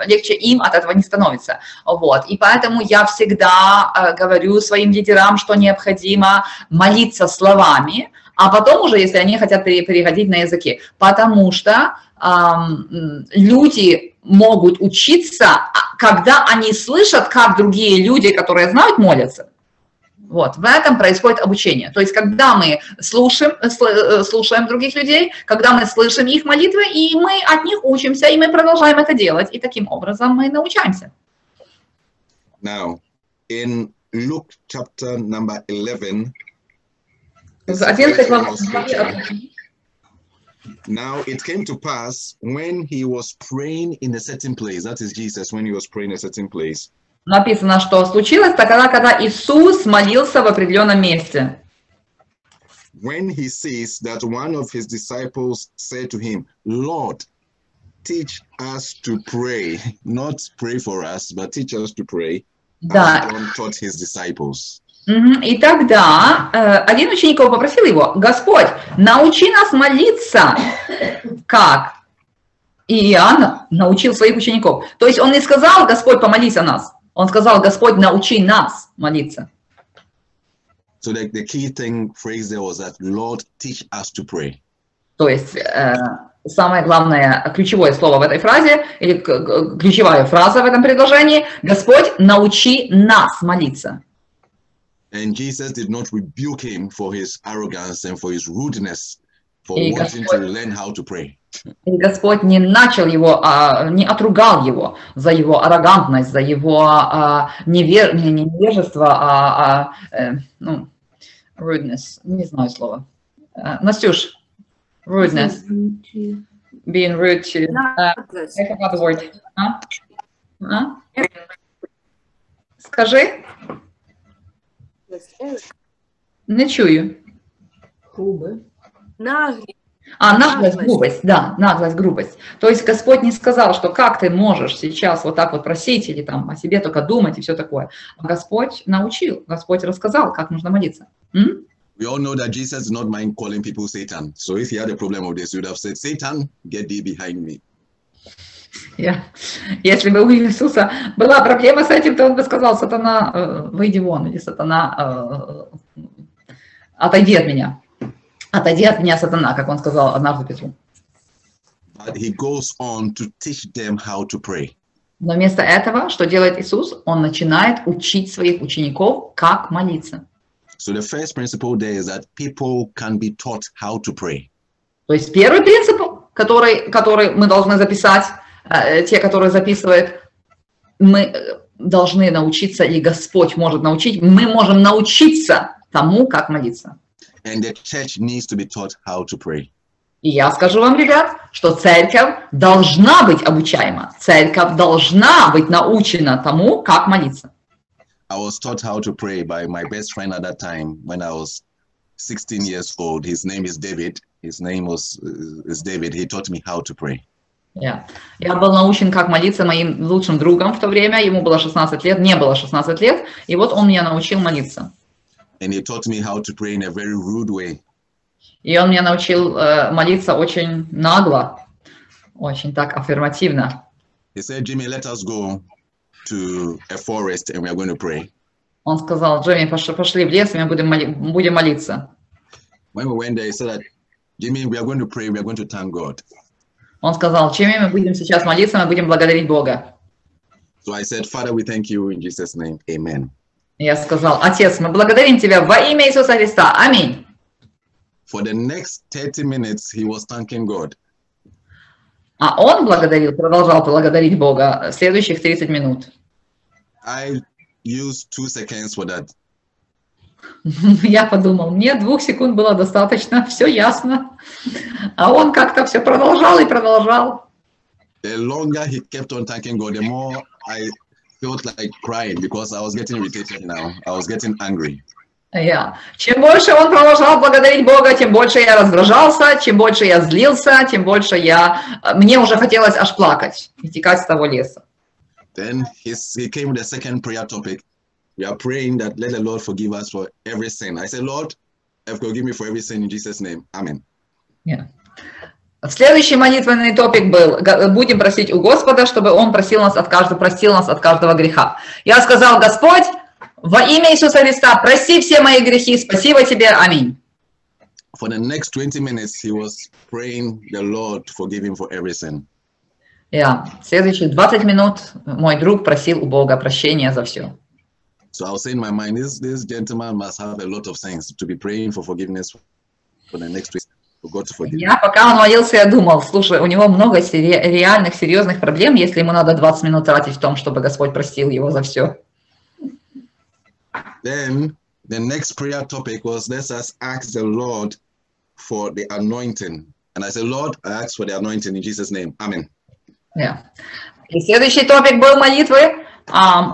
легче им от этого не становится. Вот. И поэтому я всегда говорю своим лидерам, что необходимо молиться словами, а потом уже, если они хотят переходить на языки. Потому что люди могут учиться, когда они слышат, как другие люди, которые знают, молятся. Вот, в этом происходит обучение. То есть, когда мы слушаем других людей, когда мы слышим их молитвы, и мы от них учимся, и мы продолжаем это делать. И таким образом мы научаемся. Now, in Luke chapter number 11, now it came to pass when he was praying in a certain place, that is Jesus, when he was praying in a certain place. Написано, что случилось тогда, когда Иисус молился в определенном месте. When he sees that one of his disciples said to him, Lord, teach us to pray, not pray for us, but teach us to pray. Да. John taught his disciples. И тогда один ученик попросил его, Господь, научи нас молиться. Как? И Иоанн научил своих учеников. То есть он не сказал, Господь, помолись о нас. Он сказал, Господь, научи нас молиться. So the key phrase there was that, Lord, teach us to pray. То есть самое главное, ключевое слово в этой фразе, или ключевая фраза в этом предложении, Господь, научи нас молиться. And Jesus did not rebuke him for his arrogance and for his rudeness, for wanting to learn how to pray. И Господь не начал его, не отругал его за его аррогантность, за его невежество, rudeness, не знаю слова. Настюш, rudeness, being rude to, I forgot the word. Скажи. Не чую. Наглость. Наглость, грубость, да, наглость, грубость. То есть Господь не сказал, что как ты можешь сейчас вот так вот просить или там о себе только думать и все такое. А Господь научил, Господь рассказал, как нужно молиться. We all know that Jesus did not mind calling people Satan. So if he had a problem with this, he would have said, Satan, get thee behind me. Если бы у Иисуса была проблема с этим, то он бы сказал, сатана, выйди вон, или сатана, отойди от меня. Отойди от меня, сатана, как он сказал однажды Петру. But he goes on to teach them how to pray. Но вместо этого, что делает Иисус? Он начинает учить своих учеников, как молиться. So the first principle there is that people can be taught how to pray. То есть первый принцип, который мы должны записать, те, которые записывают, мы должны научиться, и Господь может научить, мы можем научиться тому, как молиться. And the church needs to be taught how to pray. И я скажу вам, ребят, что церковь должна быть обучаема, церковь должна быть научена тому, как молиться. I was taught how to pray by my best friend at that time when I was 16 years old. His name is David. His name is David. He taught me how to pray. Я был научен, как молиться моим лучшим другом в то время. Ему было 16 лет, мне было 16 лет. И вот он меня научил молиться. And he taught me how to pray in a very rude way. И он меня научил молиться очень нагло, очень так аффирмативно. He said, Jimmy, let us go to a forest and we are going to pray. Он сказал, Джимми, пошли в лес, и мы будем молиться. When we went there, he said that, Jimmy, we are going to pray, we are going to thank God. Он сказал, Джимми, мы будем сейчас молиться, мы будем благодарить Бога. So I said, Father, we thank you in Jesus' name. Amen. Я сказал, Отец, мы благодарим Тебя во имя Иисуса Христа. Аминь. For the next 30 minutes, he was thanking God. А он продолжал благодарить Бога следующих 30 минут. I used 2 seconds for that. Я подумал, мне 2 секунд было достаточно, все ясно. А он как-то все продолжал и продолжал. The longer he kept on thanking God, the more I felt like crying because I was getting irritated now. I was getting angry. Чем больше он продолжал благодарить Бога, тем больше я раздражался, чем больше я злился, тем больше мне уже хотелось аж плакать и текать с того леса. Then he came with the second prayer topic. We are praying that let the Lord forgive us for every sin. I said, Lord, forgive me for every sin in Jesus' name. Amen. Следующий молитвенный топик был, будем просить у Господа, чтобы Он простил нас от каждого греха. Я сказал, Господь, во имя Иисуса Христа, прости все мои грехи, спасибо Тебе, аминь. For the next 20 minutes, he was praying the Lord to forgive him for every sin. Следующие 20 минут мой друг просил у Бога прощения за все. So I was saying in my mind, this gentleman must have a lot of sins to be praying for forgiveness for the next week, for God to forgive him. Пока он молился, я думал, слушай, у него много реальных, серьезных проблем, если ему надо 20 минут тратить в том, чтобы Господь простил его за все. Then the next prayer topic was, let us ask the Lord for the anointing. And I said, Lord, I ask for the anointing in Jesus' name. Amen. И следующий топик был молитвы.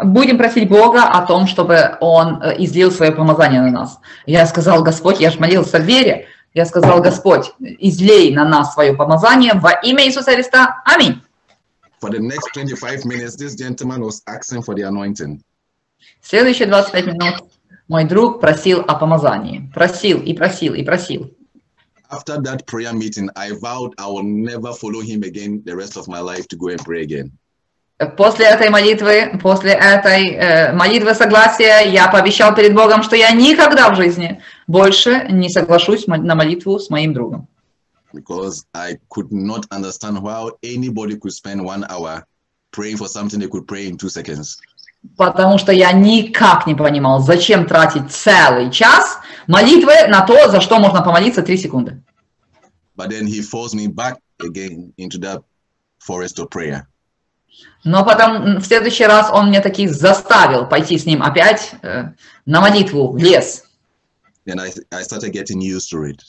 Будем просить Бога о том, чтобы Он излил свое помазание на нас. Я сказал, Господь, я же молился в вере. Я сказал, Господь, излей на нас свое помазание во имя Иисуса Христа. Аминь. For the next 25 minutes, this gentleman was asking for the anointing. Следующие 25 минут мой друг просил о помазании. Просил и просил и просил. After that prayer meeting, I vowed I will never follow him again the rest of my life to go and pray again. После этой молитвы согласия, я пообещал перед Богом, что я никогда в жизни больше не соглашусь на молитву с моим другом. Because I could not understand how anybody could spend 1 hour praying for something they could pray in 2 seconds. Потому что я никак не понимал, зачем тратить целый час молитвы на то, за что можно помолиться 3 секунды. But then he forced me back again into that forest of prayer. Но потом в следующий раз он меня таки заставил пойти с ним опять на молитву в лес. Then I started getting used to it.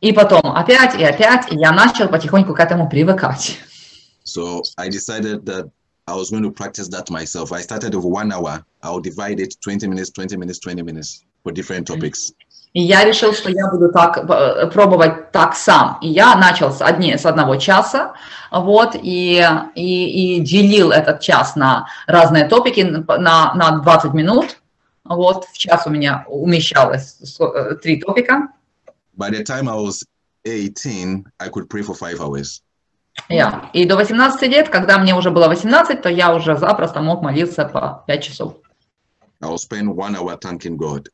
И потом опять, и я начал потихоньку к этому привыкать. So I decided that I was going to practice that myself. I started with 1 hour. I'll divide it 20 minutes, 20 minutes, 20 minutes for different topics. И я решил, что я буду пробовать так сам. И я начал с 1 часа, вот, и делил этот час на разные топики, на 20 минут. Вот, в час у меня умещалось 3 топика. By the time I was 18, I could pray for 5 hours. И до 18 лет, когда мне уже было 18, то я уже запросто мог молиться по 5 часов. I will spend 1 hour thanking God.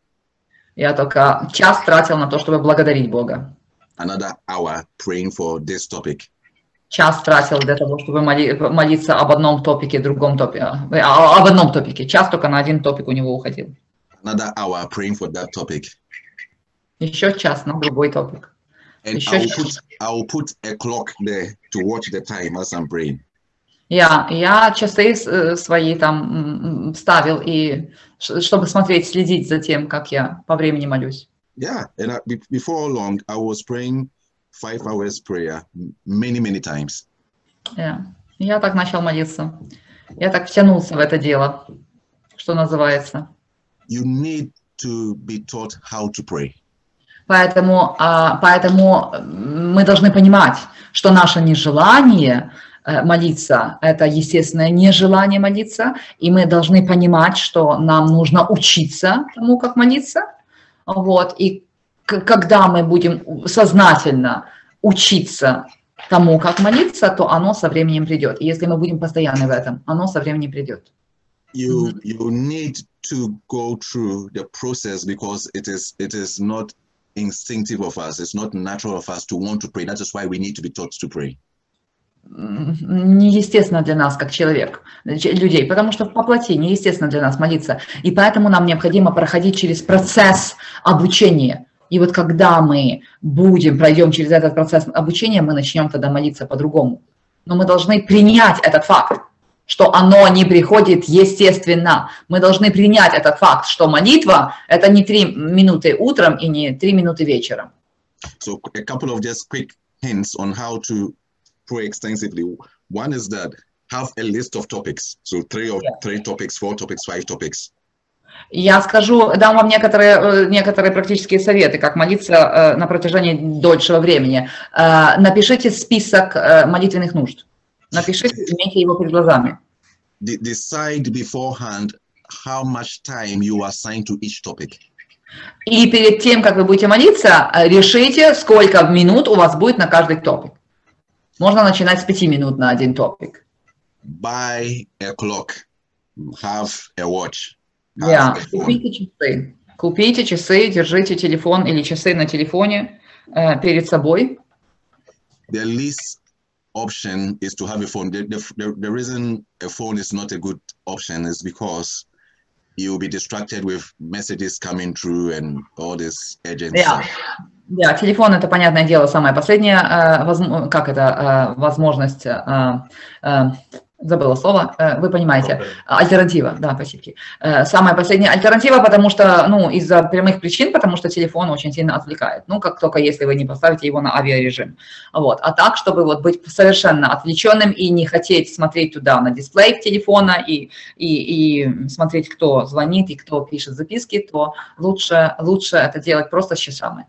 Я только час тратил на то, чтобы благодарить Бога. Another hour praying for this topic. Час тратил для того, чтобы молиться об одном топике, другом топике, об одном топике. Час только на один топик у него уходил. Another hour praying for that topic. Еще час на другой топик. And I will put a clock there to watch the time as I'm praying. Я часы свои там ставил, и чтобы смотреть, следить за тем, как я по времени молюсь. Yeah, and before long, I was praying 5 hours prayer many times. Yeah. Я так начал молиться. Я так втянулся в это дело, что называется. You need to be taught how to pray. Поэтому мы должны понимать, что наше нежелание молиться – это естественное нежелание молиться, и мы должны понимать, что нам нужно учиться тому, как молиться. Вот. И когда мы будем сознательно учиться тому, как молиться, то оно со временем придет. И если мы будем постоянны в этом, оно со временем придет. You need to go through the process because it is not instinctive of us. It's not natural of us to want to pray. That is why we need to be taught to pray. Неестественно для нас, как человек, людей, потому что по плоти неестественно для нас молиться. И поэтому нам необходимо проходить через процесс обучения. И вот когда мы пройдем через этот процесс обучения, мы начнем тогда молиться по-другому. Но мы должны принять этот факт, что оно не приходит естественно. Мы должны принять этот факт, что молитва – это не 3 минуты утром и не 3 минуты вечером. So a couple of just quick hints on how to pray extensively. One is that have a list of topics. So 3 topics, 4 topics, 5 topics. Я дам вам некоторые практические советы, как молиться на протяжении дольшего времени. Напишите список молитвенных нужд. Напишите, имейте его перед глазами. Decide beforehand how much time you assign to each topic. И перед тем, как вы будете молиться, решите, сколько минут у вас будет на каждый топик. Можно начинать с 5 минут на один топик. Buy a clock. Have a watch. Купите часы, держите телефон или часы на телефоне перед собой. The least option is to have a phone. The reason a phone is not a good option is because you will be distracted with messages coming through and all this urgent stuff. Да, телефон – это, понятное дело, самая последняя возможность, забыла слово, вы понимаете, альтернатива, да, спасибо. Самая последняя альтернатива, потому что, из-за прямых причин, потому что телефон очень сильно отвлекает, как только если вы не поставите его на авиарежим. Вот. А так, чтобы быть совершенно отвлеченным и не хотеть смотреть туда на дисплей телефона и смотреть, кто звонит и кто пишет записки, то лучше это делать просто с часами.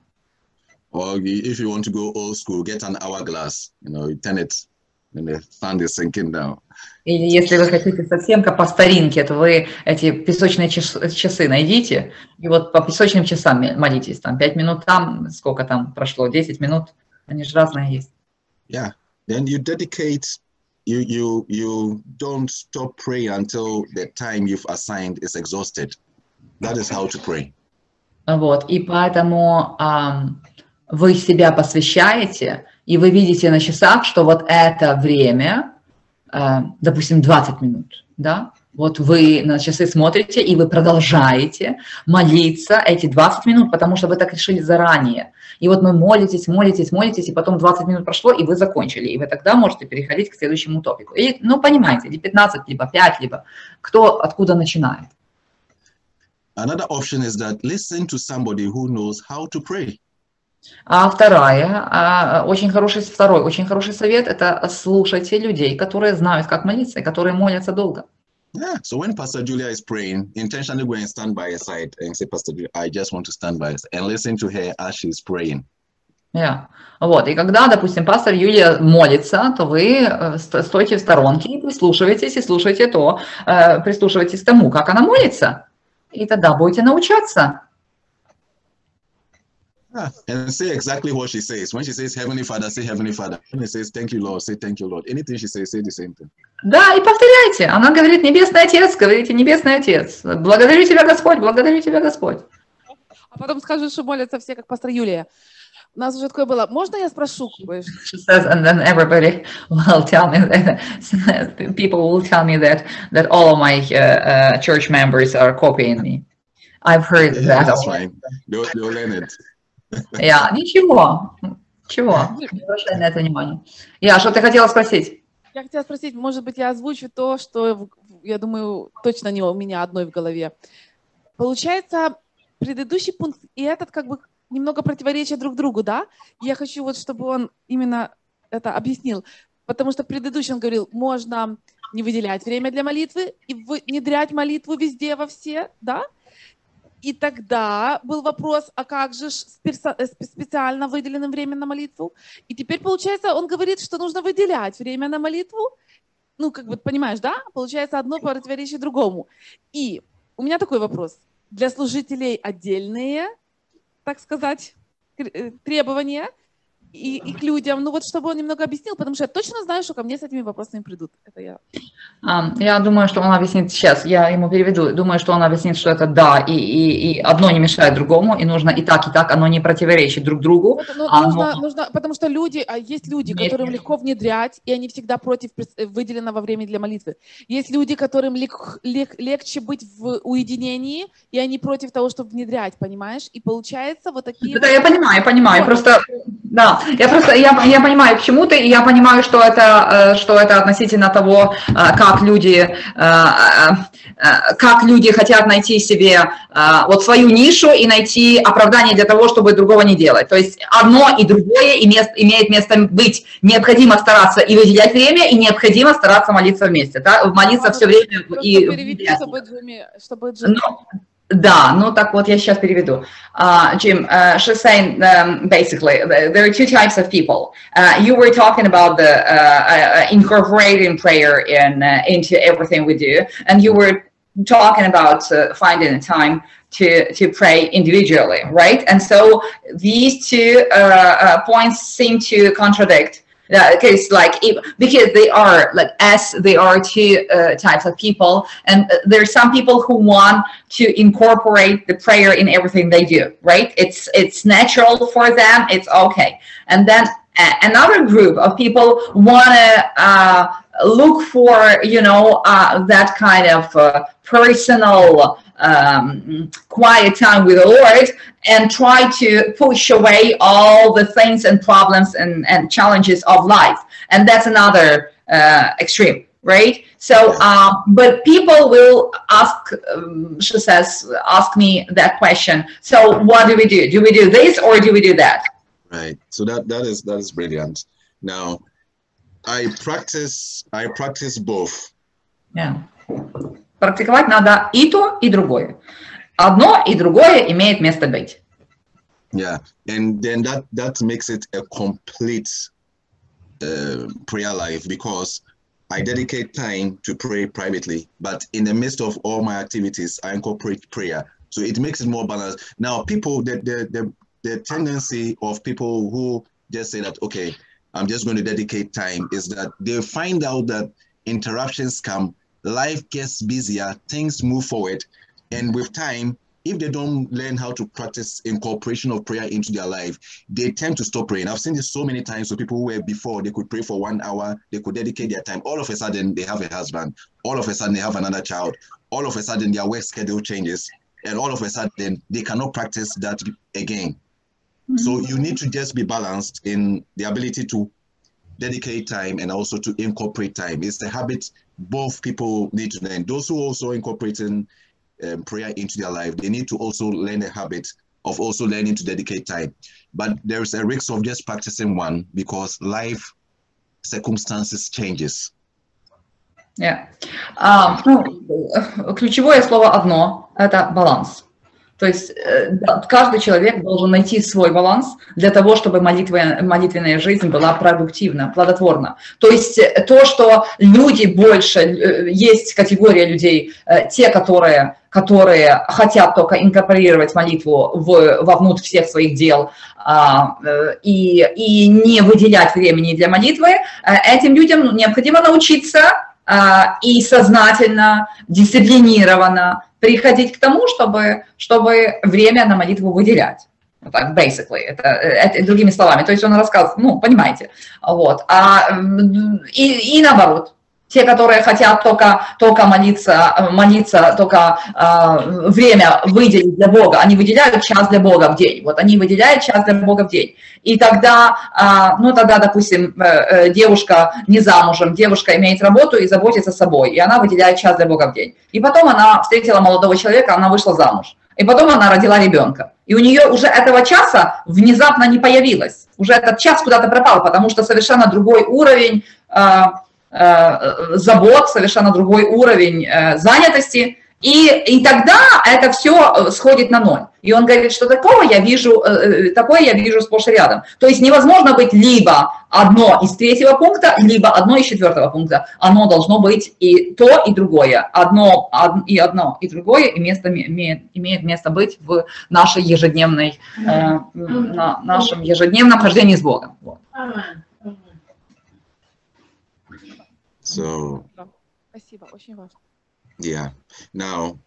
Or if you want to go old school, get an hourglass, turn it when the sun is sinking down. Или если вы хотите совсем как по старинке, то вы эти песочные часы найдите, и вот по песочным часам молитесь, там 5 минут там, сколько там прошло, 10 минут, они же разные есть. Yeah, then you dedicate, you don't stop praying until the time you've assigned is exhausted. That is how to pray. Вот, и поэтому вы себя посвящаете, и вы видите на часах, что вот это время, допустим, 20 минут, да, вот вы на часы смотрите, и вы продолжаете молиться эти 20 минут, потому что вы так решили заранее. И вот вы молитесь, и потом 20 минут прошло, и вы закончили, и вы тогда можете переходить к следующему топику. И, понимаете, 15, либо 5, либо кто откуда начинает. Another option is that listen to somebody who knows how to pray. А очень хороший совет – это слушайте людей, которые знают, как молиться, и которые молятся долго. Yeah, so when Pastor Julia is praying, intentionally go and stand by her side and say, Pastor Julia, I just want to stand by her and listen to her as she's praying. Yeah. Вот, и когда, допустим, пастор Юлия молится, то вы стойте в сторонке и прислушивайтесь к тому, как она молится, и тогда будете научаться. And say exactly what she says. When she says Heavenly Father, say Heavenly Father. When she says Thank you, Lord, say Thank you, Lord. Anything she says, say the same thing. Да, и повторяйте. Она говорит Небесный Отец, говорите Небесный Отец. Благодарю тебя, Господь, благодарю тебя, Господь. А потом скажешь, что молятся все, как пастор Юлия. У нас уже такое было. Можно я спрошу? She says, and then everybody will tell me that people will tell me that all of my church members are copying me. I've heard that. That's fine. They'll learn it. Ничего. Чего? Не обращай на это внимание. Я, что ты хотела спросить? Я хотела спросить, может быть, я озвучу то, что, я думаю, точно не у меня одной в голове. Получается, предыдущий пункт и этот как бы немного противоречат друг другу, да? Я хочу вот, чтобы он именно это объяснил. Потому что предыдущий он говорил, можно не выделять время для молитвы и внедрять молитву везде, во все, да? И тогда был вопрос, а как же специально выделенным время на молитву? И теперь, получается, он говорит, что нужно выделять время на молитву. Ну, как бы, понимаешь, да? Получается, одно противоречит другому. И у меня такой вопрос. Для служителей отдельные, так сказать, требования и к людям. Ну, вот чтобы он немного объяснил, потому что я точно знаю, что ко мне с этими вопросами придут. Это я. Я думаю, что он объяснит сейчас, я ему переведу, думаю, что он объяснит, что это да, и одно не мешает другому, и нужно и так, оно не противоречит друг другу. Нужно, потому что есть люди, которым легко внедрять, и они всегда против выделенного времени для молитвы. Есть люди, которым легче быть в уединении, и они против того, чтобы внедрять, понимаешь? И получается вот такие... Да, я понимаю, просто, да, я понимаю, к чему ты, и я понимаю, что это относительно того, как люди хотят найти себе вот свою нишу и найти оправдание для того, чтобы другого не делать. То есть одно и другое имеет место быть. Необходимо стараться и выделять время, и необходимо стараться молиться вместе. Да? Молиться все время и... чтобы Да, ну так вот я сейчас переведу. Jim, she's saying basically there are two types of people. You were talking about the incorporating prayer into everything we do, and you were talking about finding a time to pray individually, right? And so these two points seem to contradict. Because they are there are two types of people, and there are some people who want to incorporate the prayer in everything they do, right? It's natural for them, it's okay. And then another group of people want to look for, that kind of personal quiet time with the Lord, and try to push away all the things and problems and challenges of life. And that's another extreme, right? So, but people will ask, she says, ask me that question. So what do we do? Do we do this or do we do that? Right. So that is brilliant. Now, I practice both. Yeah. Практиковать надо и то, и другое. Одно и другое имеет место быть. Yeah, and then that makes it a complete prayer life, because I dedicate time to pray privately, but in the midst of all my activities, I incorporate prayer. So it makes it more balanced. Now, people, the tendency of people who just say that, okay, I'm just going to dedicate time, is that they find out that interruptions come, life gets busier, things move forward, and with time, if they don't learn how to practice incorporation of prayer into their life, they tend to stop praying. I've seen this so many times. So people who were before, they could pray for 1 hour, they could dedicate their time. All of a sudden, they have a husband. All of a sudden, they have another child. All of a sudden, their work schedule changes. And all of a sudden, they cannot practice that again. Mm-hmm. So you need to just be balanced in the ability to dedicate time and also to incorporate time. It's a habit both people need to learn. Those who also incorporating prayer into their life, they need to also learn the habit of also learning to dedicate time. But there's a risk of just practicing one, because life circumstances changes. Yeah. Ключевое слово одно – это баланс. То есть каждый человек должен найти свой баланс для того, чтобы молитвенная жизнь была продуктивна, плодотворна. То есть то, что люди больше, есть категория людей, те, которые хотят только инкорпорировать молитву вовнутрь всех своих дел и не выделять времени для молитвы, этим людям необходимо научиться и сознательно, дисциплинированно приходить к тому, чтобы время на молитву выделять. Вот так, basically, это другими словами. То есть он рассказывает, понимаете. Вот. И наоборот. Те, которые хотят только молиться только время выделить для Бога, они выделяют час для Бога в день. Вот они выделяют час для Бога в день. И тогда, допустим, девушка не замужем, девушка имеет работу и заботится собой, и она выделяет час для Бога в день. И потом она встретила молодого человека, она вышла замуж. И потом она родила ребенка. И у нее уже этого часа внезапно не появилось. Уже этот час куда-то пропал, потому что совершенно другой уровень забот, совершенно другой уровень занятости, и тогда это все сходит на ноль. И он говорит, что такое я вижу сплошь и рядом. То есть невозможно быть либо одно из третьего пункта, либо одно из четвертого пункта. Оно должно быть и то, и другое. Одно и другое имеет место быть в нашей нашем ежедневном хождении с Богом. Вот. So, yeah. Now,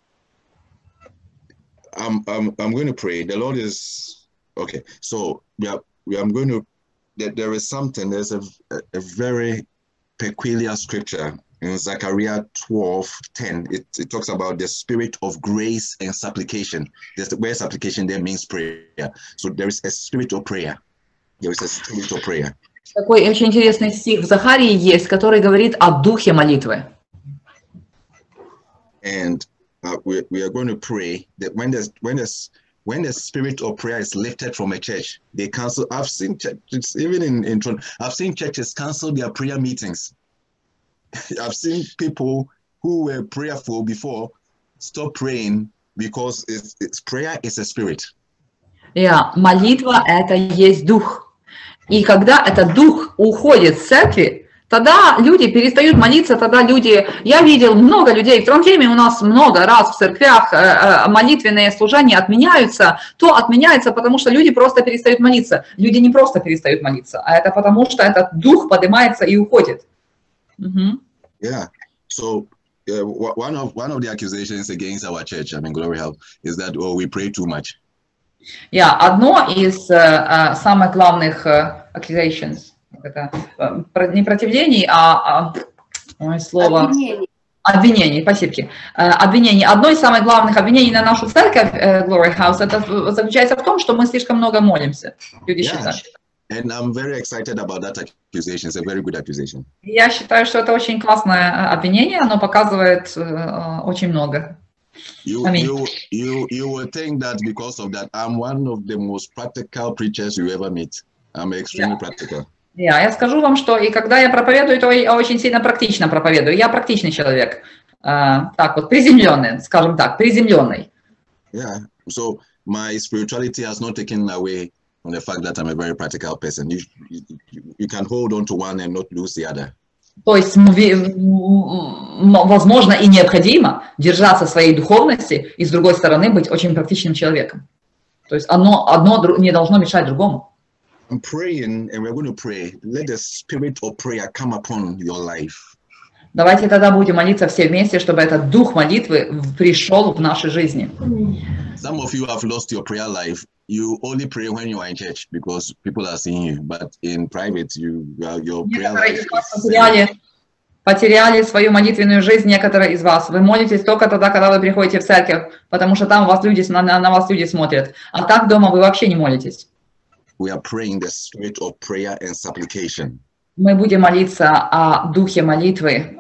I'm going to pray. The Lord is okay. So I'm going to. There is something. There's a very peculiar scripture in Zechariah 12:10. It talks about the spirit of grace and supplication. The word supplication there means prayer. So there is a spirit of prayer. There is a spirit of prayer. Такой очень интересный стих в Захарии есть, который говорит о духе молитвы. And we are going to pray that when the spirit of prayer is lifted from a church, they cancel. I've seen churches, even I've seen churches cancel their prayer meetings. I've seen people who were prayerful before stop praying because prayer is a spirit. Yeah, молитва – это есть дух. И когда этот дух уходит с церкви, тогда люди перестают молиться, тогда люди... Я видел много людей, в Тронхейме у нас много раз в церквях молитвенные служения отменяются, то отменяется, потому что люди просто перестают молиться. Люди не просто перестают молиться, а это потому что этот дух поднимается и уходит. Yeah. So one of the accusations against our church, Glory Help, is that we pray too much. Одно из самых главных accusations, это не противлений, слово обвинений, спасибо. Обвинений. Одно из самых главных обвинений на нашу церковь Glory House это заключается в том, что мы слишком много молимся. Люди считают. And I'm very excited about that accusation. It's a very good accusation. Я считаю, что это очень классное обвинение, оно показывает очень много. You will think that because of that, I'm one of the most practical preachers you ever meet. I'm extremely practical. Я скажу вам, что и когда я проповедую, то я очень сильно практично проповедую. Я практичный человек. Так вот, приземленный, скажем так, приземленный. Yeah. So my spirituality has not taken away from the fact that I'm a very practical person. You can hold on to one and not lose the other. То есть, возможно, и необходимо держаться своей духовности и, с другой стороны, быть очень практичным человеком. То есть, одно не должно мешать другому. I'm praying, and we're going to pray. Let the spirit of prayer come upon your life. Давайте тогда будем молиться все вместе, чтобы этот дух молитвы пришел в нашей жизни. Some of you have lost your prayer life. You only pray when you are in church because people are seeing you, but in private, your prayer life потеряли свою молитвенную жизнь некоторые из вас. Вы молитесь только тогда, когда вы приходите в церковь, потому что там на вас люди смотрят. А так дома вы вообще не молитесь. We are praying the spirit of prayer and supplication. Мы будем молиться о духе молитвы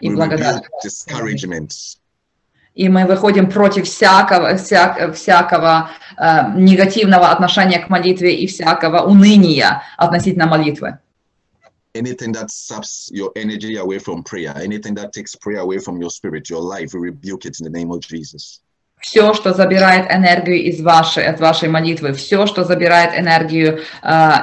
и благодати. И мы выходим против всякого негативного отношения к молитве и всякого уныния относительно молитвы. Anything that saps your energy away from prayer, anything that takes prayer away from your spirit, your life, we rebuke it in the name of Jesus. Все, что забирает энергию от вашей молитвы, все, что забирает энергию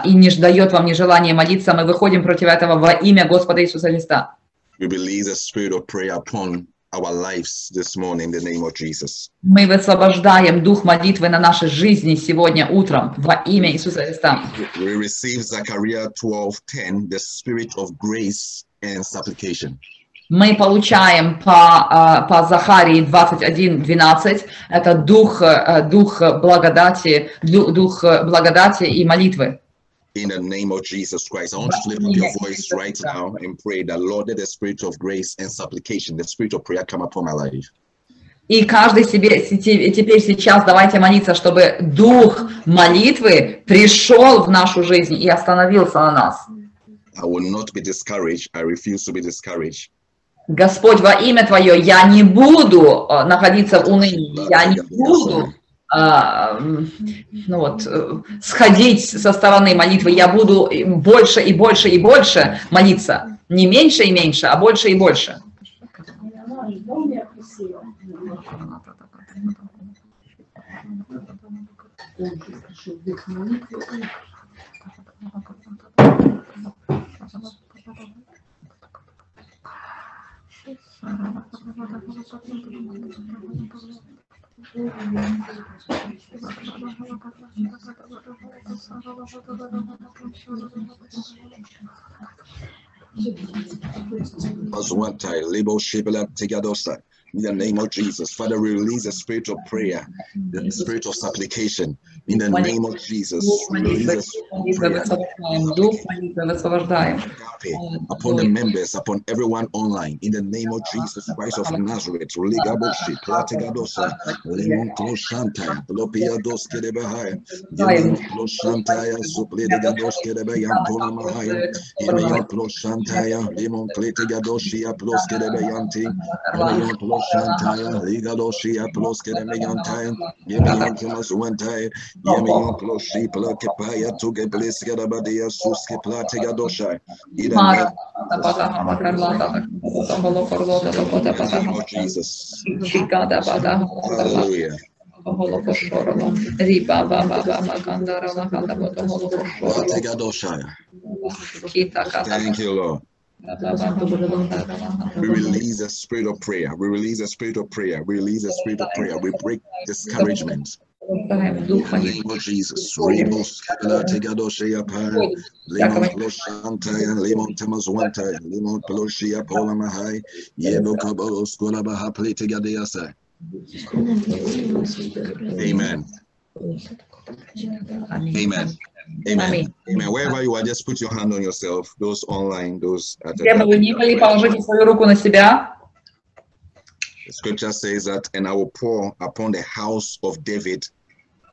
и не дает вам ни желания молиться, мы выходим против этого во имя Господа Иисуса Христа. We release a spirit of prayer upon our lives this morning in the name of Jesus. Мы высвобождаем дух молитвы на нашей жизни сегодня утром во имя Иисуса Христа. We receive Zechariah 12:10, the spirit of grace and supplication. Мы получаем по Захарии 21:12 это дух благодати и молитвы. in the name of Jesus Christ. I want you to lift up your voice right now and pray that, Lord, let the spirit of grace and supplication, the spirit of prayer come upon my life. И каждый себе теперь сейчас давайте молиться, чтобы дух молитвы пришел в нашу жизнь и остановился на нас. I will not be discouraged. I refuse to be discouraged. Господь, во имя Твое, я не буду находиться в унынии, я не буду сходить со стороны молитвы, я буду больше и больше и больше молиться. Не меньше и меньше, а больше и больше. In the name of Jesus, Father, we release the spirit of prayer, the spirit of supplication. In the name of Jesus, release the spirit of prayer upon the members, upon everyone online. In the name of Jesus Christ of Nazareth, Shantaya, Ligaloshia, Ploskeremeyantai, Yemian Thomas Wentai, Yemian Ploshi, Plakepaya, Tugeblis, Garabadia, Suski, Platigadosha, in the name of Jesus. Hallelujah. Thank you, Lord. We release the spirit of prayer. We release the spirit of prayer. We release the spirit of prayer. We break discouragement. In the name of Jesus. Amen. Amen. Amen. Amen. Wherever you are, just put your hand on yourself. Those online, those at the scripture says that, and I will pour upon the house of David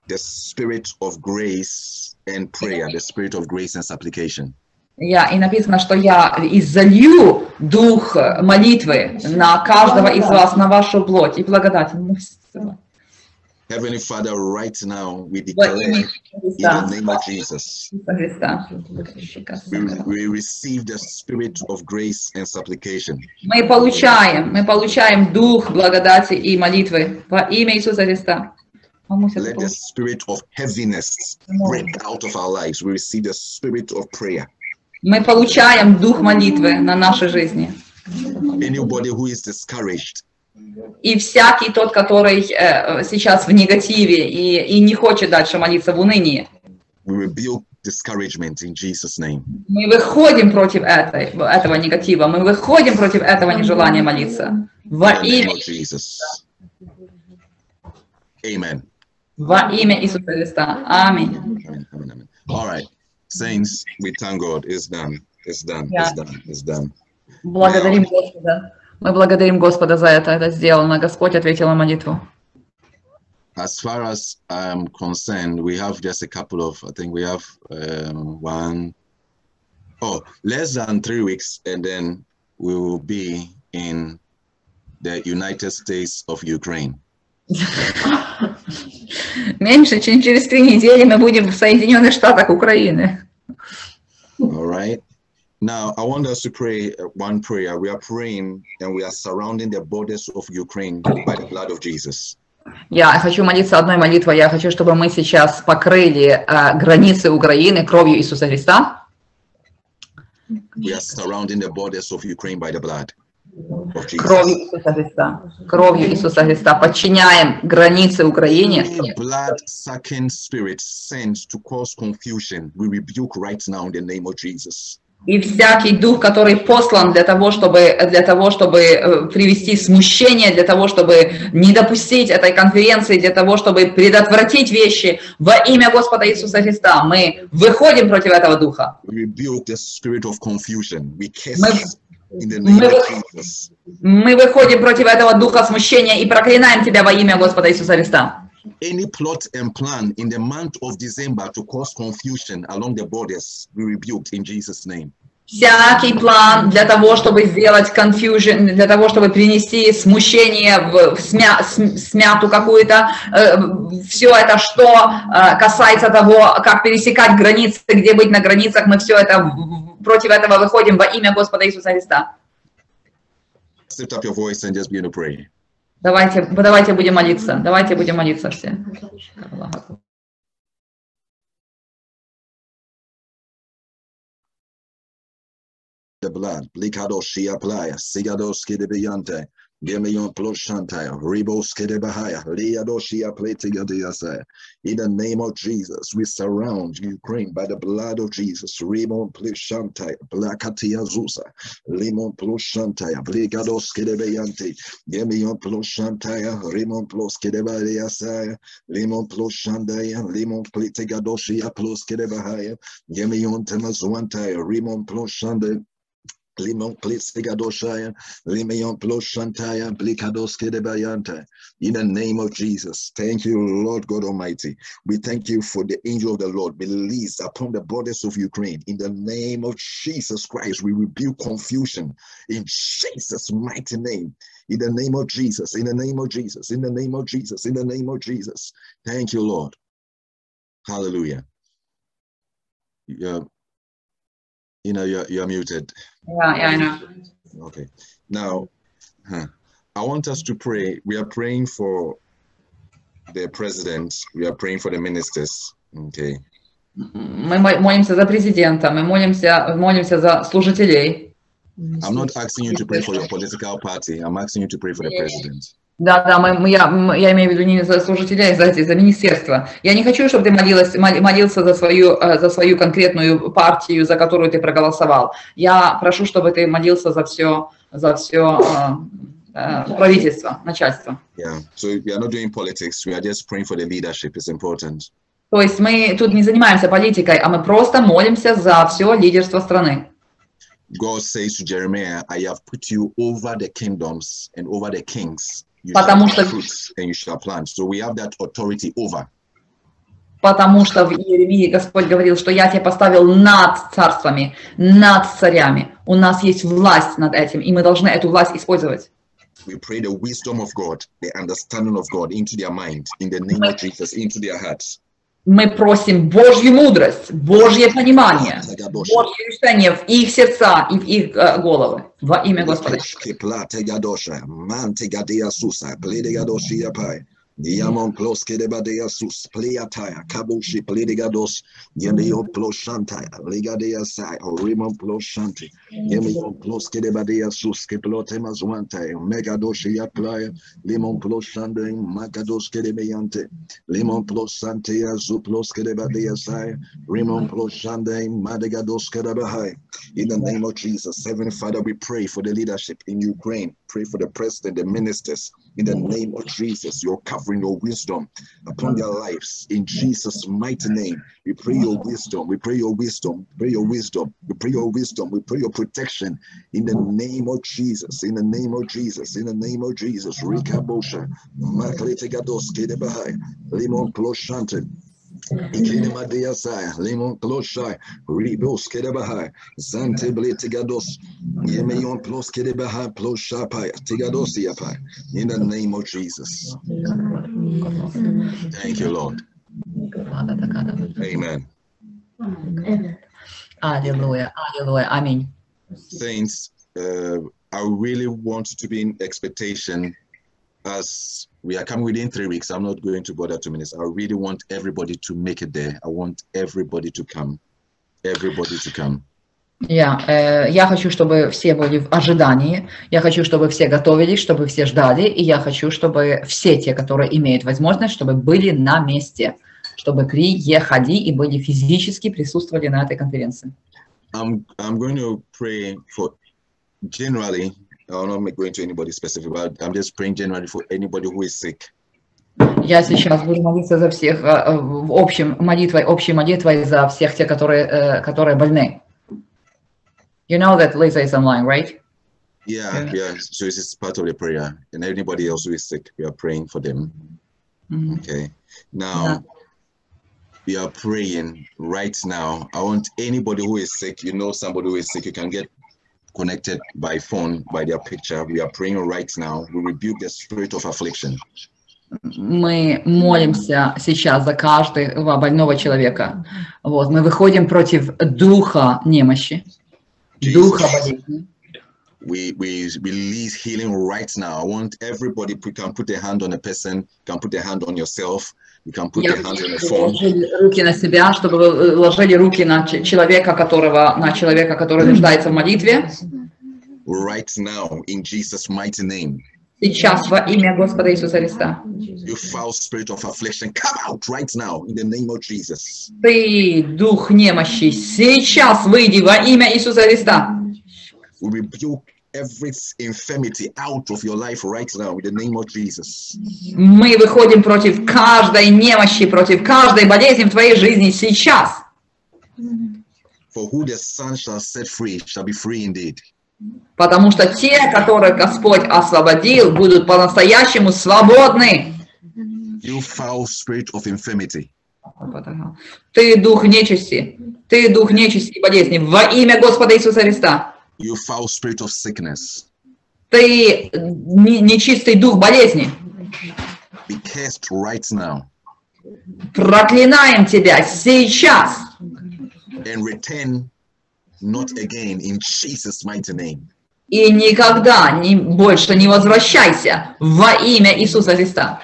the spirit of grace and prayer, the spirit of grace and supplication. И написано, что я изолью дух молитвы на каждого из вас, на вашу плоть и благодать. Heavenly Father, right now we declare in the name of Jesus, we receive the spirit of grace and supplication. Мы получаем дух благодати и молитвы во имя Иисуса Христа. Let the spirit of heaviness break out of our lives. We receive the spirit of prayer. Мы получаем дух молитвы на нашей жизни. Anybody who is discouraged, и всякий тот, который сейчас в негативе и не хочет дальше молиться в унынии, we rebuke discouragement in Jesus' name. Мы выходим против этого негатива, мы выходим против этого нежелания молиться. Во имя Иисуса. Amen. Во имя Иисуса Христа. Аминь. All right, saints, we thank God. It's done. It's done. It's done. It's done. Благодарим Господа. Мы благодарим Господа за это сделано. Господь ответил на молитву. As far as I'm concerned, we have just a couple of, I think we have less than 3 weeks, and then we will be in the United States of Ukraine. Меньше, чем через 3 недели мы будем в Соединенных Штатах Украины. All right. Now, I want us to pray one prayer. We are praying and we are surrounding the borders of Ukraine by the blood of Jesus. Я хочу молиться одной молитвой. Я хочу, чтобы мы сейчас покрыли границы Украины кровью Иисуса Христа. We are surrounding the borders of Ukraine by the blood of Jesus. Кровью Иисуса Христа. Кровью Иисуса Христа. Подчиняем границы Украине. Blood-sucking spirit sent to cause confusion, we rebuke right now in the name of Jesus. И всякий дух, который послан для того, чтобы привести смущение, для того, чтобы не допустить этой конференции, для того, чтобы предотвратить вещи, во имя Господа Иисуса Христа, мы выходим против этого духа. Мы выходим против этого духа смущения и проклинаем тебя во имя Господа Иисуса Христа. Any plot and plan in the month of December to cause confusion along the borders, we rebuked in Jesus' name. Всякий план для того, чтобы сделать confusion, для того, чтобы принести смущение в смяту какую-то, все это, что касается того, как пересекать границы, где быть на границах, мы все это против этого выходим во имя Господа Иисуса Христа. Lift up your voice and just begin to pray. Давайте будем молиться. Давайте будем молиться все. The blood, Blikadoshia Playa, Sigadoski de Beyante, Gemion Ploshantaya, Riboski de Bahaya, Liadoshia Pletigadea. In the name of Jesus, we surround Ukraine by the blood of Jesus. Rimon Plishantaya, Blakatia Zusa, Limon Ploshantaya, Blikadoski de Beyante, Gemion Ploshantaya, Rimon Ploski de Bahaya, Limon Ploshandaya, Limon Pletigadoshia Ploski de Bahaya, Gemion Temazwantaya, Rimon Ploshanda. Limon Plitsigadoshaya, Limeon Ploshantaya, Blikadoske de Bayanta. In the name of Jesus, thank you, Lord God Almighty. We thank you for the angel of the Lord released upon the borders of Ukraine. In the name of Jesus Christ, we rebuke confusion in Jesus' mighty name. In the name of Jesus, in the name of Jesus, in the name of Jesus, in the name of Jesus. Thank you, Lord. Hallelujah. You're muted. Yeah, I know. Okay. Now, I want us to pray. We are praying for the president. We are praying for the ministers. Okay. Мы молимся за президента, мы молимся за служителей. I'm not asking you to pray for your political party. I'm asking you to pray for the president. Да, я имею в виду не за служителей, а за министерство. Я не хочу, чтобы ты молился за свою конкретную партию, за которую ты проголосовал. Я прошу, чтобы ты молился за все правительство, начальство. Yeah. So we are not doing politics. We are just praying for the leadership. It's important. То есть мы тут не занимаемся политикой, а мы просто молимся за все лидерство страны. God says to Jeremiah, I have put you over the kingdoms and over the kings. Потому что and you shall plant. So we have that authority over. Потому что в Иеремии Господь говорил, что я тебя поставил над царствами, над царями. У нас есть власть над этим, и мы должны эту власть использовать. We pray the wisdom of God, the understanding of God into their mind, in the name of Jesus, into their hearts. Мы просим Божью мудрость, Божье понимание, Божье решение в их сердца и в их головы. Во имя Господа. Diamond plus kedebadea sus pleataya kabushi pledigados yemio plus shantaya ligadea sai or rimon plus shanti yemio plus kedebadea sus keplotemas wante megadoshi playa limon plus shanding magados kedebeyante limon plus santia zu plus kedebadea sai rimon plus shanding madigados kedebahai. In the name of Jesus, Heavenly Father, we pray for the leadership in Ukraine. Pray for the president, the ministers. In the name of Jesus, your covering, your wisdom upon their lives. In Jesus' mighty name, we pray your wisdom. We pray your wisdom. Pray your wisdom. We pray your wisdom. We pray your protection. In the name of Jesus. In the name of Jesus. In the name of Jesus. Rika Bosha. Maklete Gados Kedebahai. Limon Ploshante. Ikinemadea Sai, Limon Ploshai, Ribos Kedebahai, Zante Bletigados, Yemeon Plos Kedebahai, Ploshapai, Tigadosiapai, in the name of Jesus. Thank you, Lord. Amen. Hallelujah. Hallelujah. Amen. Saints, I really want to be in expectation. As we are coming within 3 weeks, I'm not going to bother 2 minutes. I really want everybody to make it there. I want everybody to come. Everybody to come. Я хочу, чтобы все были в ожидании. Я хочу, чтобы все готовились, чтобы все ждали. И я хочу, чтобы все те, которые имеют возможность, чтобы были на месте, чтобы приехали и были физически присутствовали на этой конференции. I'm going to pray for generally. I'm not going to anybody specific, but I'm just praying generally for anybody who is sick. Я сейчас буду молиться за всех общей молитвой за всех тех, которые больны. You know that Lisa is online, right? Yeah. So this is part of the prayer, and anybody else who is sick, we are praying for them. Okay. Now, we are praying right now. I want anybody who is sick, you know somebody who is sick, you can get connected by phone, by their picture. We are praying right now. We rebuke the spirit of affliction. Мы молимся сейчас за каждого больного человека. Вот, мы выходим против духа немощи, духа болезни. We release healing right now. I want everybody, you can put a hand on a person, you can put a hand on yourself, you can put a hand on a phone. Руки на себя, чтобы вы ложили руки на человека, который нуждается в молитве. Right now, in Jesus' mighty name. Сейчас во имя Господа Иисуса Христа. You foul spirit of affliction, come out right now in the name of Jesus. Ты, дух немощи, сейчас выйди во имя Иисуса Христа. We rebuke every infirmity out of your life right now in the name of Jesus. Мы выходим против каждой немощи, против каждой болезни в твоей жизни сейчас. For who the Son shall set free shall be free indeed. Потому что те, которых Господь освободил, будут по-настоящему свободны. You foul spirit of infirmity. Ты дух нечисти и болезни во имя Господа Иисуса Христа. You foul spirit of sickness. Ты нечистый дух болезни. Be cast right now. Проклинаем тебя сейчас. And return not again in Jesus' mighty name. И никогда больше не возвращайся во имя Иисуса Христа.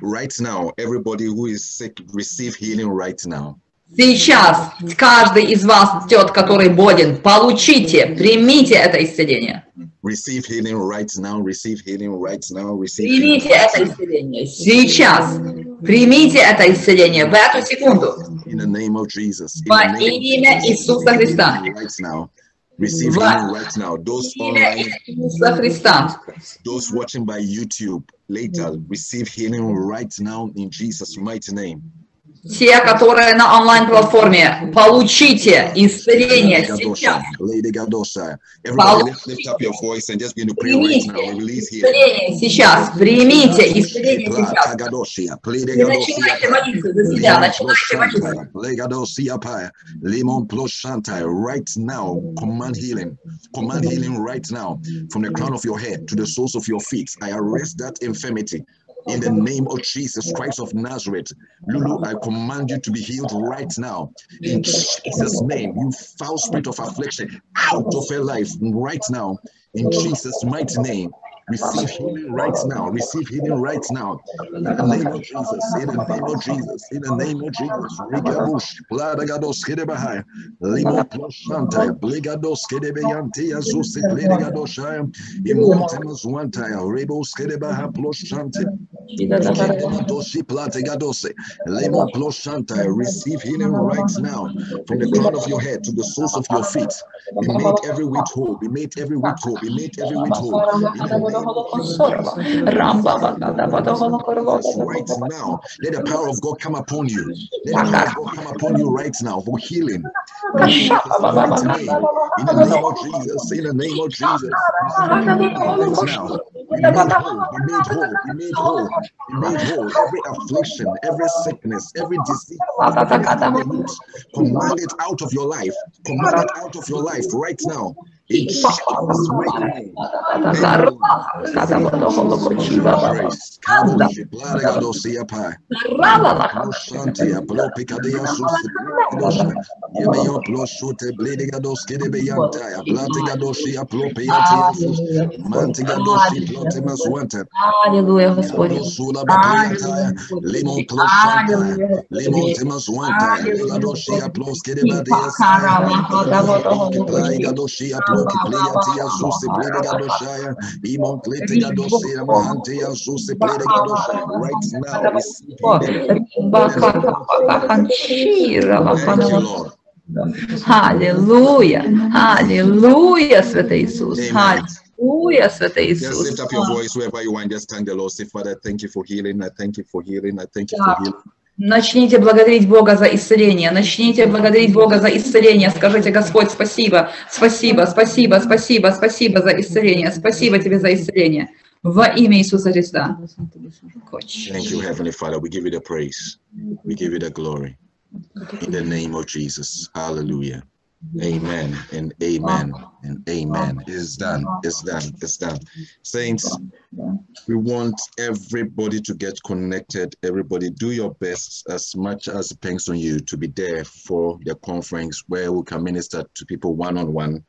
Right now, everybody who is sick, receive healing right now. Сейчас каждый из вас, тот, который болен, получите, примите это исцеление. Receive healing right now, receive healing right now, receive Примите это исцеление сейчас. Примите это исцеление в эту секунду. In the name of Jesus. Во имя Иисуса Христа. Right now. Receive healing right now. Those online, those watching by YouTube later, receive healing right now in Jesus' mighty name. Те, которые на онлайн-платформе, получите исцеление сейчас. Everybody lift up your voice and just begin to pray right now. Release healing. Сейчас. Примите исцеление сейчас. Не начинайте молиться за себя, начинайте молиться. Right now, command healing. Command healing right now. From the crown of your head to the soles of your feet. I arrest that infirmity. In the name of Jesus Christ of Nazareth, Lulu, I command you to be healed right now. In Jesus' name, you foul spirit of affliction, out of her life right now. In Jesus' mighty name, receive healing right now. Receive healing right now. In the name of Jesus. In the name of Jesus. In the name of Jesus. Rikabush, Bladagados Kedebahai, Limo Ploshanta, Blegados Kedebeyantia, Zusi, Blegadoshaya, Imontemus Wantaya, Rebos Kedebaha Ploshante, Doshi Plategadose, Limo Ploshanta. Receive healing right now. From the crown of your head to the soles of your feet. Be made every whit whole. Be made every whit whole. Be made every whit whole. Right now, let the power of God come upon you. Let the power of God come upon you right now for healing. In the name of Jesus, in the name of Jesus. Right now, be made whole, be made whole, be made whole. Every affliction, every sickness, every disease, command it out of your life. Command it out of your life right now. In Jesus' mighty name. Аллилуйя, Господи. Аллилуйя, аллилуйя, Святый Иисус, аллилуйя, Святый Just Иисус. lift up your voice wherever you want. Just thank the Lord. Say, Father, thank you for healing. I thank you for healing. I thank you for healing. Начните благодарить Бога за исцеление. Начните благодарить Бога за исцеление. Скажите: Господь, спасибо, спасибо, спасибо, спасибо, спасибо за исцеление. Спасибо тебе за исцеление. Во имя Иисуса Христа. Thank you, Heavenly Father. We give you the praise. We give you the glory. In the name of Jesus. Hallelujah. Amen and amen and amen. It is done. It's done. It's done. Saints, we want everybody to get connected. Everybody, do your best as much as it depends on you to be there for the conference where we can minister to people one-on-one,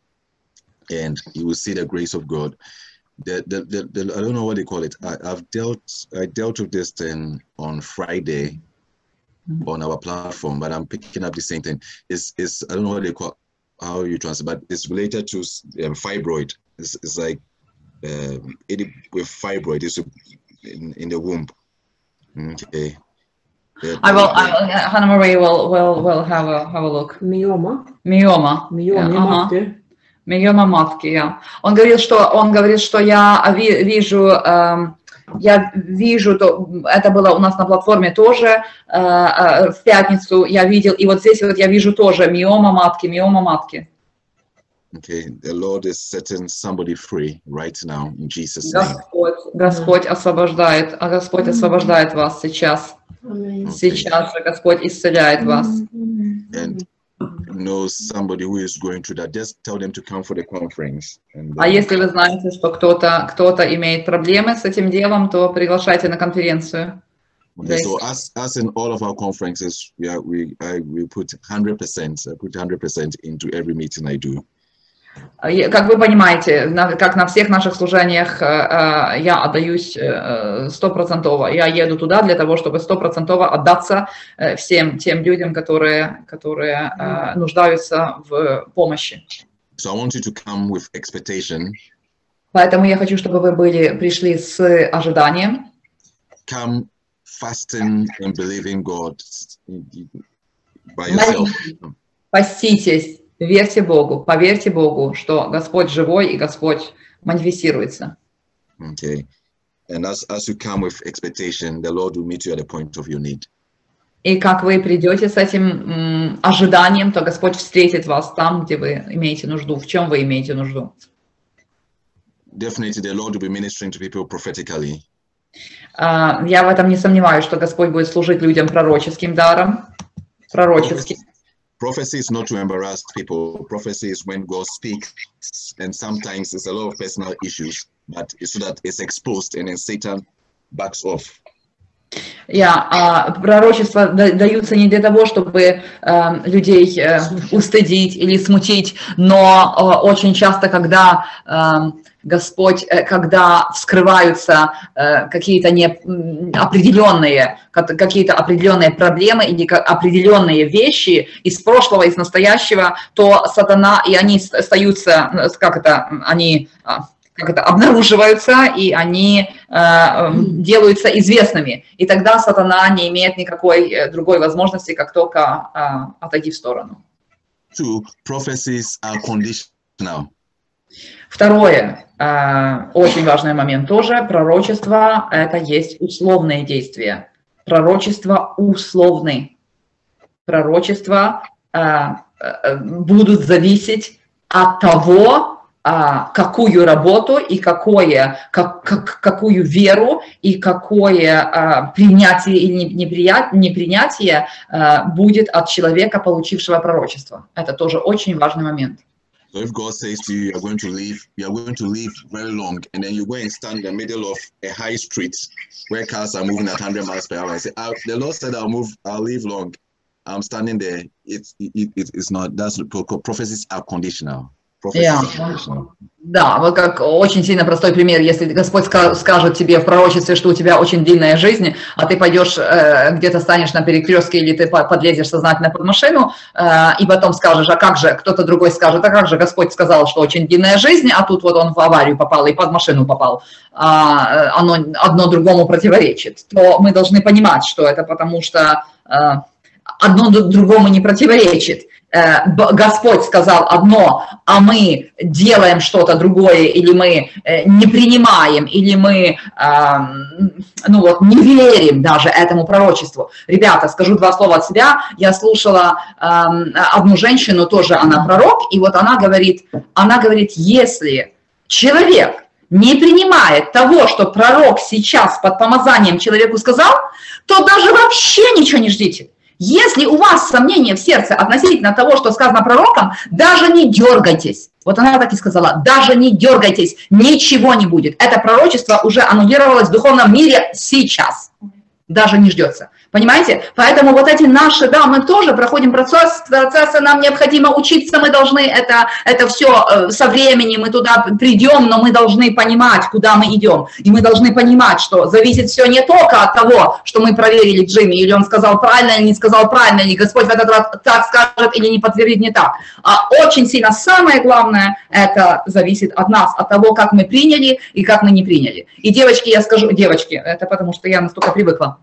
and you will see the grace of God. I don't know what they call it. I dealt with this thing on Friday on our platform, but I'm picking up the same thing. It's I don't know what they call, how you translate, but it's related to fibroid. It's like with fibroid. It's in the womb. Okay. Hannah Marie will have a look. Миома. Миома матки, yeah. Он говорит, что я вижу, это было у нас на платформе тоже в пятницу, я видел, и вот здесь вот я вижу тоже миома матки. Okay, the Lord is setting somebody free right now in Jesus' name. Господь освобождает вас сейчас. Сейчас же Господь исцеляет вас. And know somebody who is going through that, just tell them to come for the conference. А если вы знаете, что кто-то имеет проблемы с этим делом, то приглашайте на конференцию. Okay, so as in all of our conferences, we put 100%. I put 100% into every meeting I do. Как вы понимаете, как на всех наших служениях, я отдаюсь 100%. Я еду туда для того, чтобы 100% отдаться всем тем людям, которые нуждаются в помощи. So I want you to come with expectation. Поэтому я хочу, чтобы вы пришли с ожиданием. Come fasting and believing God by yourself. Поститесь. Верьте Богу, поверьте Богу, что Господь живой и Господь манифестируется. Okay. And as you come with expectation, the Lord will meet you at the point of your need. И как вы придете с этим ожиданием, то Господь встретит вас там, где вы имеете нужду, в чем вы имеете нужду. Definitely, the Lord will be ministering to people prophetically. Я в этом не сомневаюсь, что Господь будет служить людям пророческим даром, пророческим. Prophecy is not to embarrass people. Prophecy is when God speaks, and sometimes there's a lot of personal issues, but it's so that it's exposed and then Satan backs off. Пророчества даются не для того, чтобы людей устыдить или смутить, но очень часто, когда Господь, когда вскрываются какие-то определенные проблемы или определенные вещи из прошлого, из настоящего, то сатана, и они остаются, они обнаруживаются, и они делаются известными. И тогда сатана не имеет никакой другой возможности, как только отойти в сторону. Prophecies are conditional. Второе, очень важный момент тоже, пророчество – это есть условные действия. Пророчества условны. Пророчества будут зависеть от того, какую работу и какую веру и какое принятие или непринятие будет от человека, получившего пророчество. Это тоже очень важный момент. So if God says to you, you are going to live very long, and then you go and stand in the middle of a high street where cars are moving at 100 miles per hour, and say, the Lord said I'll live long. I'm standing there. It's not. Prophecies are conditional. Да, вот как очень сильно простой пример, если Господь скажет тебе в пророчестве, что у тебя очень длинная жизнь, а ты пойдешь где-то станешь на перекрестке или ты подлезешь сознательно под машину, и потом скажешь, а как же, кто-то другой скажет, а как же Господь сказал, что очень длинная жизнь, а тут вот он в аварию попал и под машину попал, оно одно другому противоречит, то мы должны понимать, что это потому что одно другому не противоречит. Господь сказал одно, а мы делаем что-то другое, или мы не принимаем, или мы не верим даже этому пророчеству. Ребята, скажу два слова от себя. Я слушала одну женщину, тоже она пророк, и вот она говорит, если человек не принимает того, что пророк сейчас под помазанием человеку сказал, то даже вообще ничего не ждите. Если у вас сомнения в сердце относительно того, что сказано пророком, даже не дергайтесь. Вот она так и сказала, даже не дергайтесь, ничего не будет. Это пророчество уже аннулировалось в духовном мире сейчас. Даже не ждется. Понимаете? Поэтому вот эти наши, да, мы тоже проходим процессы, нам необходимо учиться, мы должны это все со временем, мы туда придем, но мы должны понимать, куда мы идем. И мы должны понимать, что зависит все не только от того, что мы проверили Джимми, или он сказал правильно, или не сказал правильно, или Господь в этот раз так скажет, или не подтвердит не так. А очень сильно самое главное, это зависит от нас, от того, как мы приняли и как мы не приняли. И девочки, я скажу, девочки, это потому что я настолько привыкла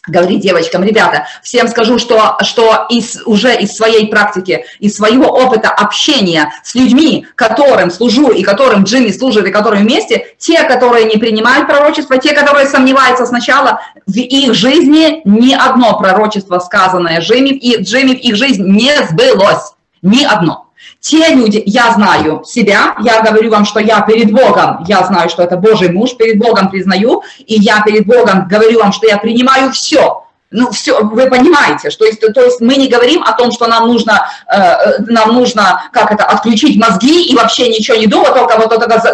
говорить девочкам, ребята, всем скажу, что уже из своей практики, из своего опыта общения с людьми, которым служу и которым Джимми служит, и которые вместе, те, которые не принимают пророчество, те, которые сомневаются сначала, в их жизни ни одно пророчество, сказанное Джимми в их жизнь не сбылось. Ни одно. Те люди, я знаю себя, я говорю вам, что я перед Богом, я знаю, что это Божий муж, перед Богом признаю, и я перед Богом говорю вам, что я принимаю все. Ну, все, вы понимаете, что то есть мы не говорим о том, что нам нужно отключить мозги и вообще ничего не думать, только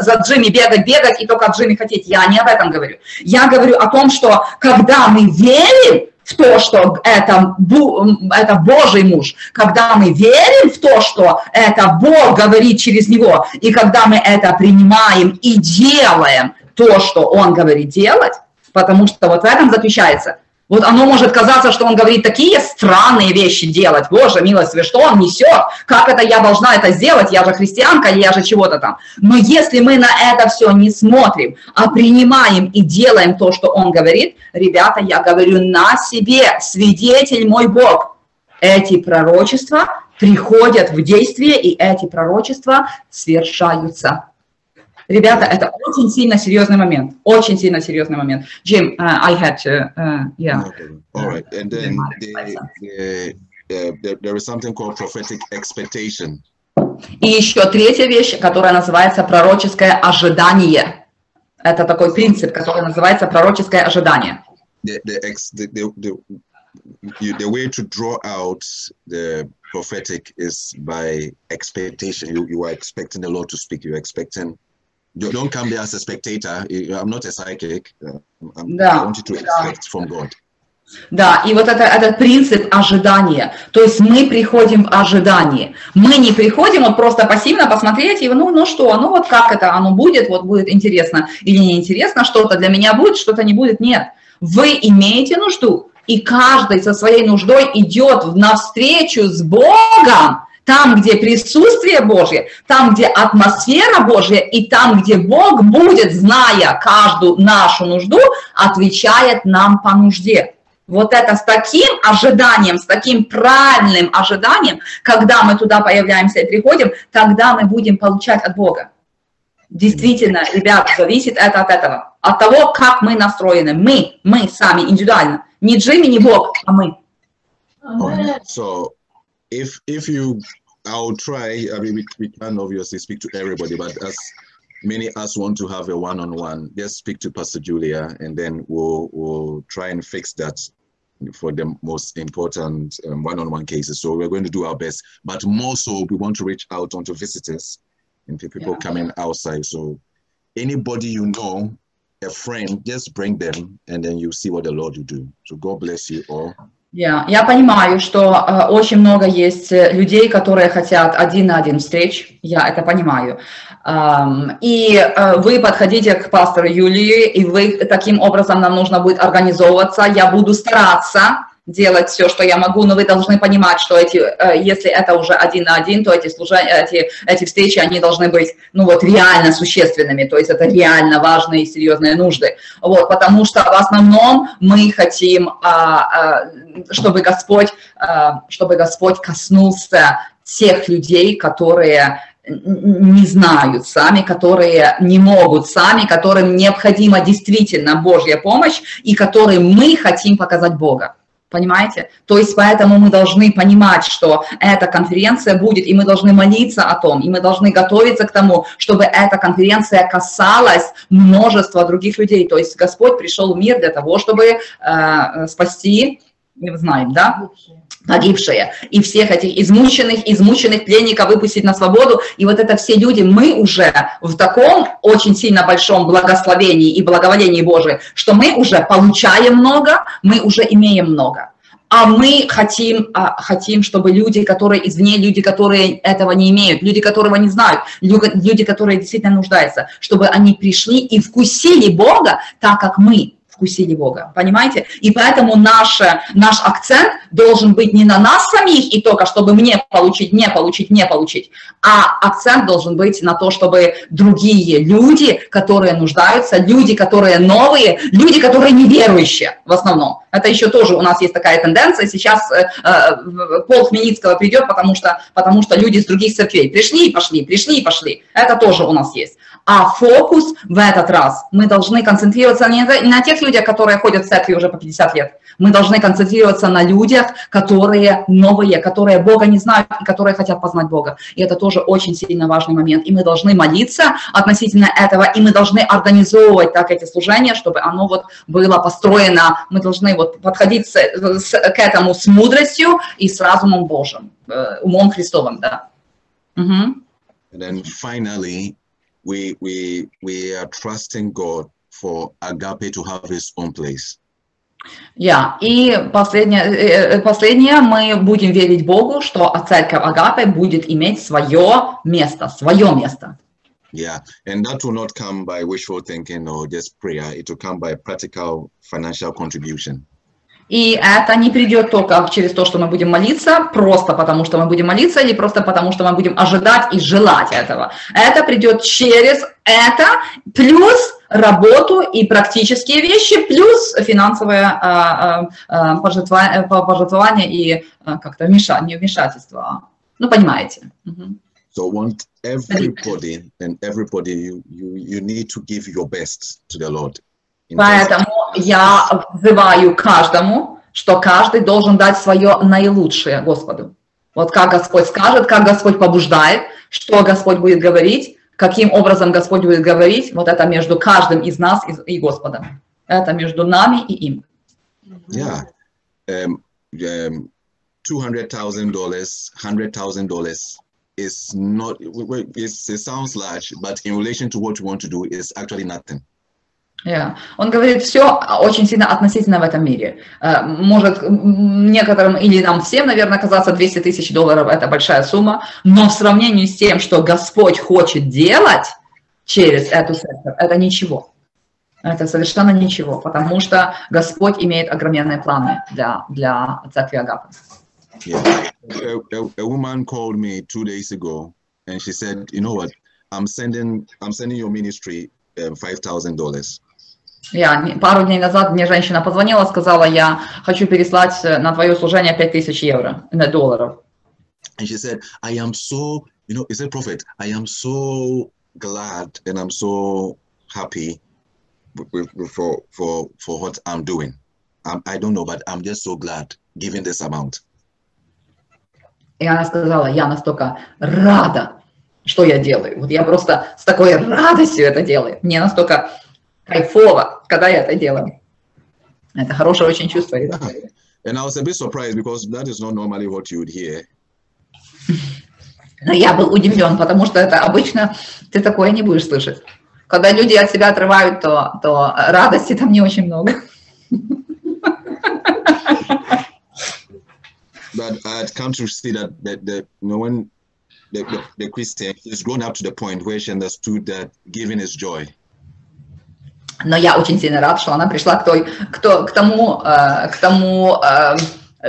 за Джимми бегать и только от Джимми хотеть. Я не об этом говорю. Я говорю о том, что когда мы верим в то, что это Божий муж, когда мы верим в то, что это Бог говорит через него, и когда мы это принимаем и делаем то, что Он говорит делать, потому что вот в этом заключается. Вот оно может казаться, что он говорит такие странные вещи делать. Боже, милостивый, что он несет? Как это я должна это сделать? Я же христианка или я же чего-то там. Но если мы на это все не смотрим, а принимаем и делаем то, что он говорит, ребята, я говорю на себе, свидетель мой Бог. Эти пророчества приходят в действие, и эти пророчества свершаются. Ребята, это очень сильно серьезный момент. Очень сильно серьезный момент. Jim, I had to, yeah. Okay. All right. And then there is something called prophetic expectation. И еще третья вещь, которая называется пророческое ожидание. Это такой принцип, который называется пророческое ожидание. The way to draw out the prophetic is by expectation. You are expecting the Lord to speak. You are expecting. You don't come there as a spectator. I'm not a psychic. I want you to expect from God. Да, и вот этот принцип ожидания. То есть мы приходим в ожидании. Мы не приходим вот просто пассивно посмотреть, и ну что, ну вот как это оно будет, вот будет интересно или неинтересно, что-то для меня будет, что-то не будет. Нет, вы имеете нужду, и каждый со своей нуждой идет навстречу с Богом. Там, где присутствие Божье, там, где атмосфера Божья, и там, где Бог будет, зная каждую нашу нужду, отвечает нам по нужде. Вот это с таким ожиданием, с таким правильным ожиданием, когда мы туда появляемся и приходим, тогда мы будем получать от Бога. Действительно, ребят, зависит это от этого, от того, как мы настроены. Мы сами индивидуально. Не Джимми, не Бог, а мы. So, if you, I'll try, I mean, we can obviously speak to everybody, but as many us want to have a one-on-one, just speak to Pastor Julia, and then we'll try and fix that for the most important one-on-one cases. So we're going to do our best, but more so we want to reach out onto visitors and people coming outside. So anybody you know, a friend, just bring them, and then you see what the Lord will do. So God bless you all. Я понимаю, что очень много есть людей, которые хотят один на один встреч, я это понимаю. И вы подходите к пастору Юлии, и вы таким образом нам нужно будет организовываться. Я буду стараться делать все, что я могу, но вы должны понимать, что если это уже 1 на 1, то эти встречи, они должны быть, ну вот, реально существенными, то есть это реально важные и серьезные нужды. Вот, потому что в основном мы хотим, чтобы Господь коснулся тех людей, которые не знают сами, которые не могут сами, которым необходима действительно Божья помощь и которым мы хотим показать Бога. Понимаете? То есть поэтому мы должны понимать, что эта конференция будет, и мы должны молиться о том, и мы должны готовиться к тому, чтобы эта конференция касалась множества других людей. То есть Господь пришел в мир для того, чтобы спасти, не знаем, да? Погибшие, и всех этих измученных пленников выпустить на свободу. И вот это все люди, мы уже в таком очень сильно большом благословении и благоволении Божьем, что мы уже получаем много, мы уже имеем много. А мы хотим, чтобы люди, которые извне, люди, которые этого не имеют, люди, которого не знают, люди, которые действительно нуждаются, чтобы они пришли и вкусили Бога так, как мы вкусили Бога, понимаете? И поэтому наш акцент должен быть не на нас самих и только, чтобы мне получить, а акцент должен быть на то, чтобы другие люди, которые нуждаются, люди, которые новые, люди, которые неверующие в основном. Это еще тоже у нас есть такая тенденция. Сейчас Пол Хмельницкого придет, потому что люди с других церквей пришли и пошли. Это тоже у нас есть. А фокус в этот раз мы должны концентрироваться не на тех людях, которые ходят в церкви уже по 50 лет. Мы должны концентрироваться на людях, которые новые, которые Бога не знают и которые хотят познать Бога. И это тоже очень сильно важный момент. И мы должны молиться относительно этого, и мы должны организовывать так эти служения, чтобы оно вот было построено. Мы должны вот подходить к этому с мудростью и с разумом Божьим, умом Христовым, да. And then finally, we are trusting God for Agape to have his own place. И последнее, мы будем верить Богу, что церковь Агапе будет иметь свое место. Yeah, and that will not come by wishful thinking or just prayer. It will come by practical financial contribution. И это не придет только через то, что мы будем молиться, просто потому что мы будем молиться, или просто потому что мы будем ожидать и желать этого. Это придет через это, плюс работу и практические вещи, плюс финансовое пожертвование и как-то вмешательство. Ну, понимаете. So want everybody you need to give your best to the Lord. Поэтому я взываю каждому, что каждый должен дать свое наилучшее Господу. Вот как Господь скажет, как Господь побуждает, что Господь будет говорить, каким образом Господь будет говорить, вот это между каждым из нас и Господом. Это между нами и им. Yeah. $200,000, $100,000 is not, it sounds large, but in relation to what you want to do, is actually nothing. Yeah. Он говорит, все очень сильно относительно в этом мире. Может некоторым или нам всем, наверное, казаться $200,000 – это большая сумма, но в сравнении с тем, что Господь хочет делать через эту церковь, это ничего. Это совершенно ничего, потому что Господь имеет огроменные планы для церкви Агапе. Yeah. A woman called me 2 days ago, and she said, "You know what? I'm sending your ministry $5,000." Пару дней назад мне женщина позвонила, сказала, я хочу переслать на твое служение $5,000. And she said, I am so, he said, Prophet, I am so glad and I'm so happy for what I'm doing. I don't know, but I'm just so glad giving this amount. И она сказала, я настолько рада, что я делаю. Вот я просто с такой радостью это делаю. Мне настолько кайфово, когда я это делаю. Это хорошее очень чувство. Yeah. And I was a bit surprised because that is not normally what you would hear. Но я был удивлен, потому что это обычно ты такое не будешь слышать. Когда люди от себя отрывают, то радости там не очень много. But I'd come to see that when the Christian is grown up to the point where she understood that giving is joy. Но я очень сильно рад, что она пришла к тому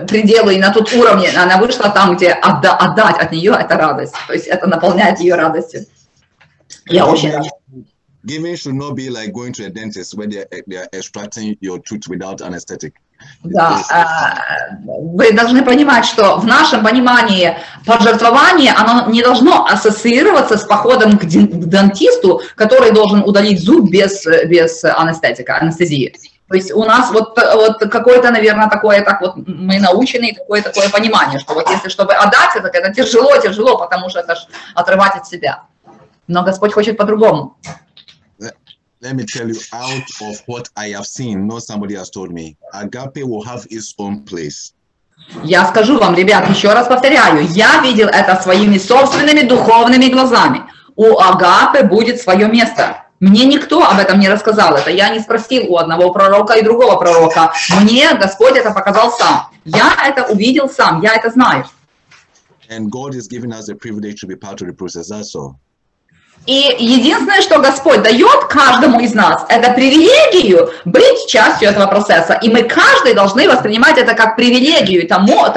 пределу и на тот уровень. Она вышла там, где отдать от нее – это радость. То есть это наполняет ее радостью. Я очень рада. Giving should not be like going to a dentist where they are extracting your tooth without anesthetic. Да, вы должны понимать, что в нашем понимании пожертвование, оно не должно ассоциироваться с походом к дантисту, который должен удалить зуб без анестезии. То есть у нас вот какое-то, наверное, такое, так вот мы научены, такое понимание, что вот если чтобы отдать, это тяжело, потому что это ж отрывать от себя. Но Господь хочет по-другому. Let me tell you, out of what I have seen, not somebody has told me, agape will have its own place. Я скажу вам, ребят, еще раз повторяю, я видел это своими собственными духовными глазами. У агапе будет свое место. Мне никто об этом не рассказал. Это я не спросил у одного пророка и другого пророка. Мне Господь это показал сам. Я это увидел сам, я это знаю. And God is giving us the privilege to be part of the process, that's all. И единственное, что Господь дает каждому из нас, это привилегию быть частью этого процесса. И мы каждый должны воспринимать это как привилегию того,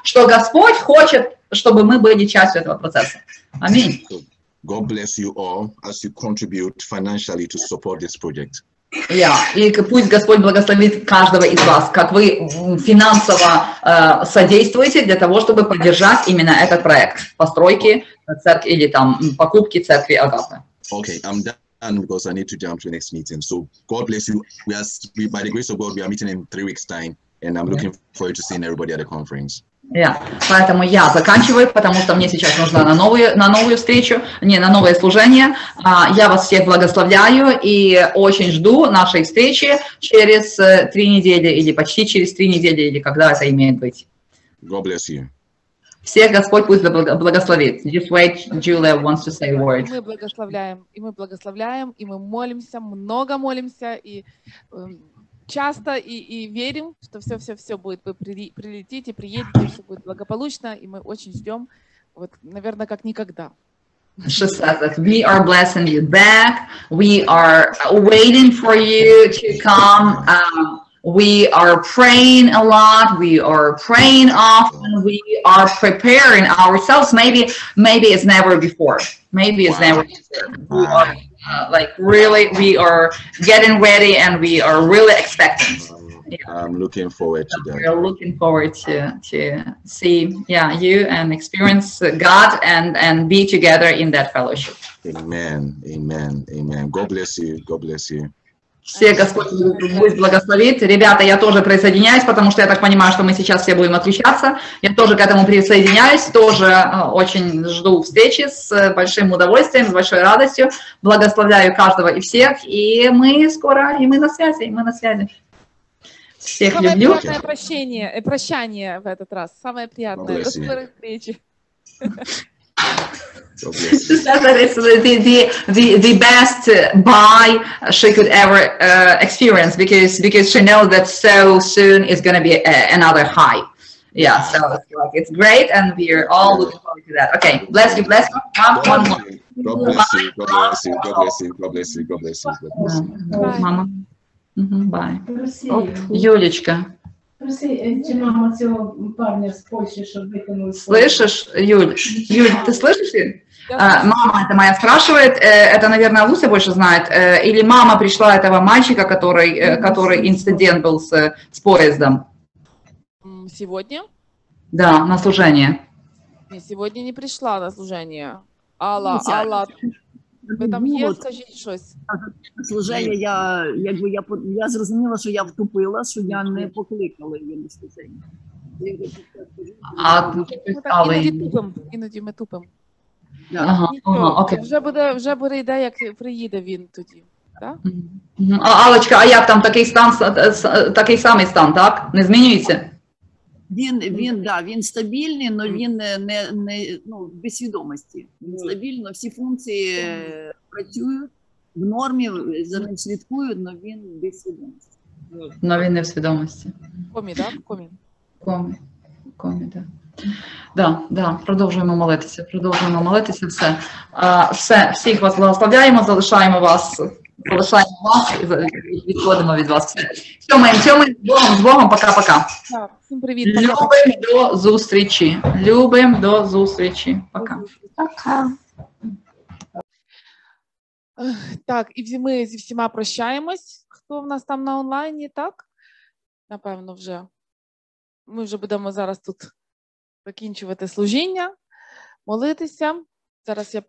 что Господь хочет, чтобы мы были частью этого процесса. Аминь. God bless you all as you contribute financially to support this project. И пусть Господь благословит каждого из вас, как вы финансово содействуете для того, чтобы поддержать именно этот проект постройки церкви или там покупки церкви Агапе. Okay, I'm done because I need to jump to the next meeting. So God bless you. By the grace of God, we are meeting in 3 weeks' time, and I'm looking forward to seeing everybody at the conference. Поэтому я заканчиваю, потому что мне сейчас нужно на новую встречу, на новое служение. Я вас всех благословляю и очень жду нашей встречи через 3 недели или почти через 3 недели, или когда это имеет быть. God bless you. Всех Господь пусть благословит. Just wait, Julia wants to say a word. Мы благословляем, и мы молимся, много молимся, и часто и верим, что все будет, вы прилетите, приедете, все будет благополучно, и мы очень ждем, вот, наверное, как никогда. She says that we are blessing you back. We are waiting for you to come. We are praying a lot. We are praying often. We are preparing ourselves. Maybe it's never before. Maybe it's never before. We are we are getting ready, and we are really expecting. I'm looking forward to that. We're looking forward to see you and experience God and be together in that fellowship. Amen. Amen. Amen. God bless you. God bless you. Всех Господь пусть благословит. Ребята, я тоже присоединяюсь, потому что я так понимаю, что мы сейчас все будем отключаться. Я тоже к этому присоединяюсь, тоже очень жду встречи с большим удовольствием, с большой радостью. Благословляю каждого и всех, и мы скоро, и мы на связи, Всех самое люблю. Самое приятное прощание в этот раз. Самое приятное. До скорой встречи. She says that it's the best buy she could ever experience because she knows that so soon is going to be another high. Yeah, so it's great, and we're all looking forward to that. Okay, bless you. God bless you. God bless you. God bless you. God bless you. God bless you. God bless you. Мама. Bye. Юлечка. Слышишь, Юль, ты слышишь? Мама это моя спрашивает, это, наверное, Луся больше знает, или мама пришла этого мальчика, который инцидент был с поездом? Сегодня? Да, на служение. Сегодня не пришла на служение. Алла, ви там є, скажіть щось? Служення, я зрозуміла, що я втупила, що я не покликала її на служення. Іноді ми тупимо. Окей. Вже прийде, як приїде він тоді. Так? Аллочка, а як там такий самий стан, так? Не змінюється? Він стабільний, але він не без свідомості. Він стабільно, всі функції працюють в нормі, за ним слідкують, але він без свідомості. Але він не в свідомості. Комі, так? Комі, так. Да, продовжуємо молитися, все. Всіх вас благословляємо, залишаємо вас Залишаємо вас і відходимо від вас. Все, ми з Богом, пока-пока. Так, всім привіт. Пока. Любим до зустрічі. Любим до зустрічі. Пока. Пока. Так, і ми зі всіма прощаємось. Хто в нас там на онлайні, так? Напевно, вже. Ми вже будемо зараз тут закінчувати служіння, молитися. Зараз я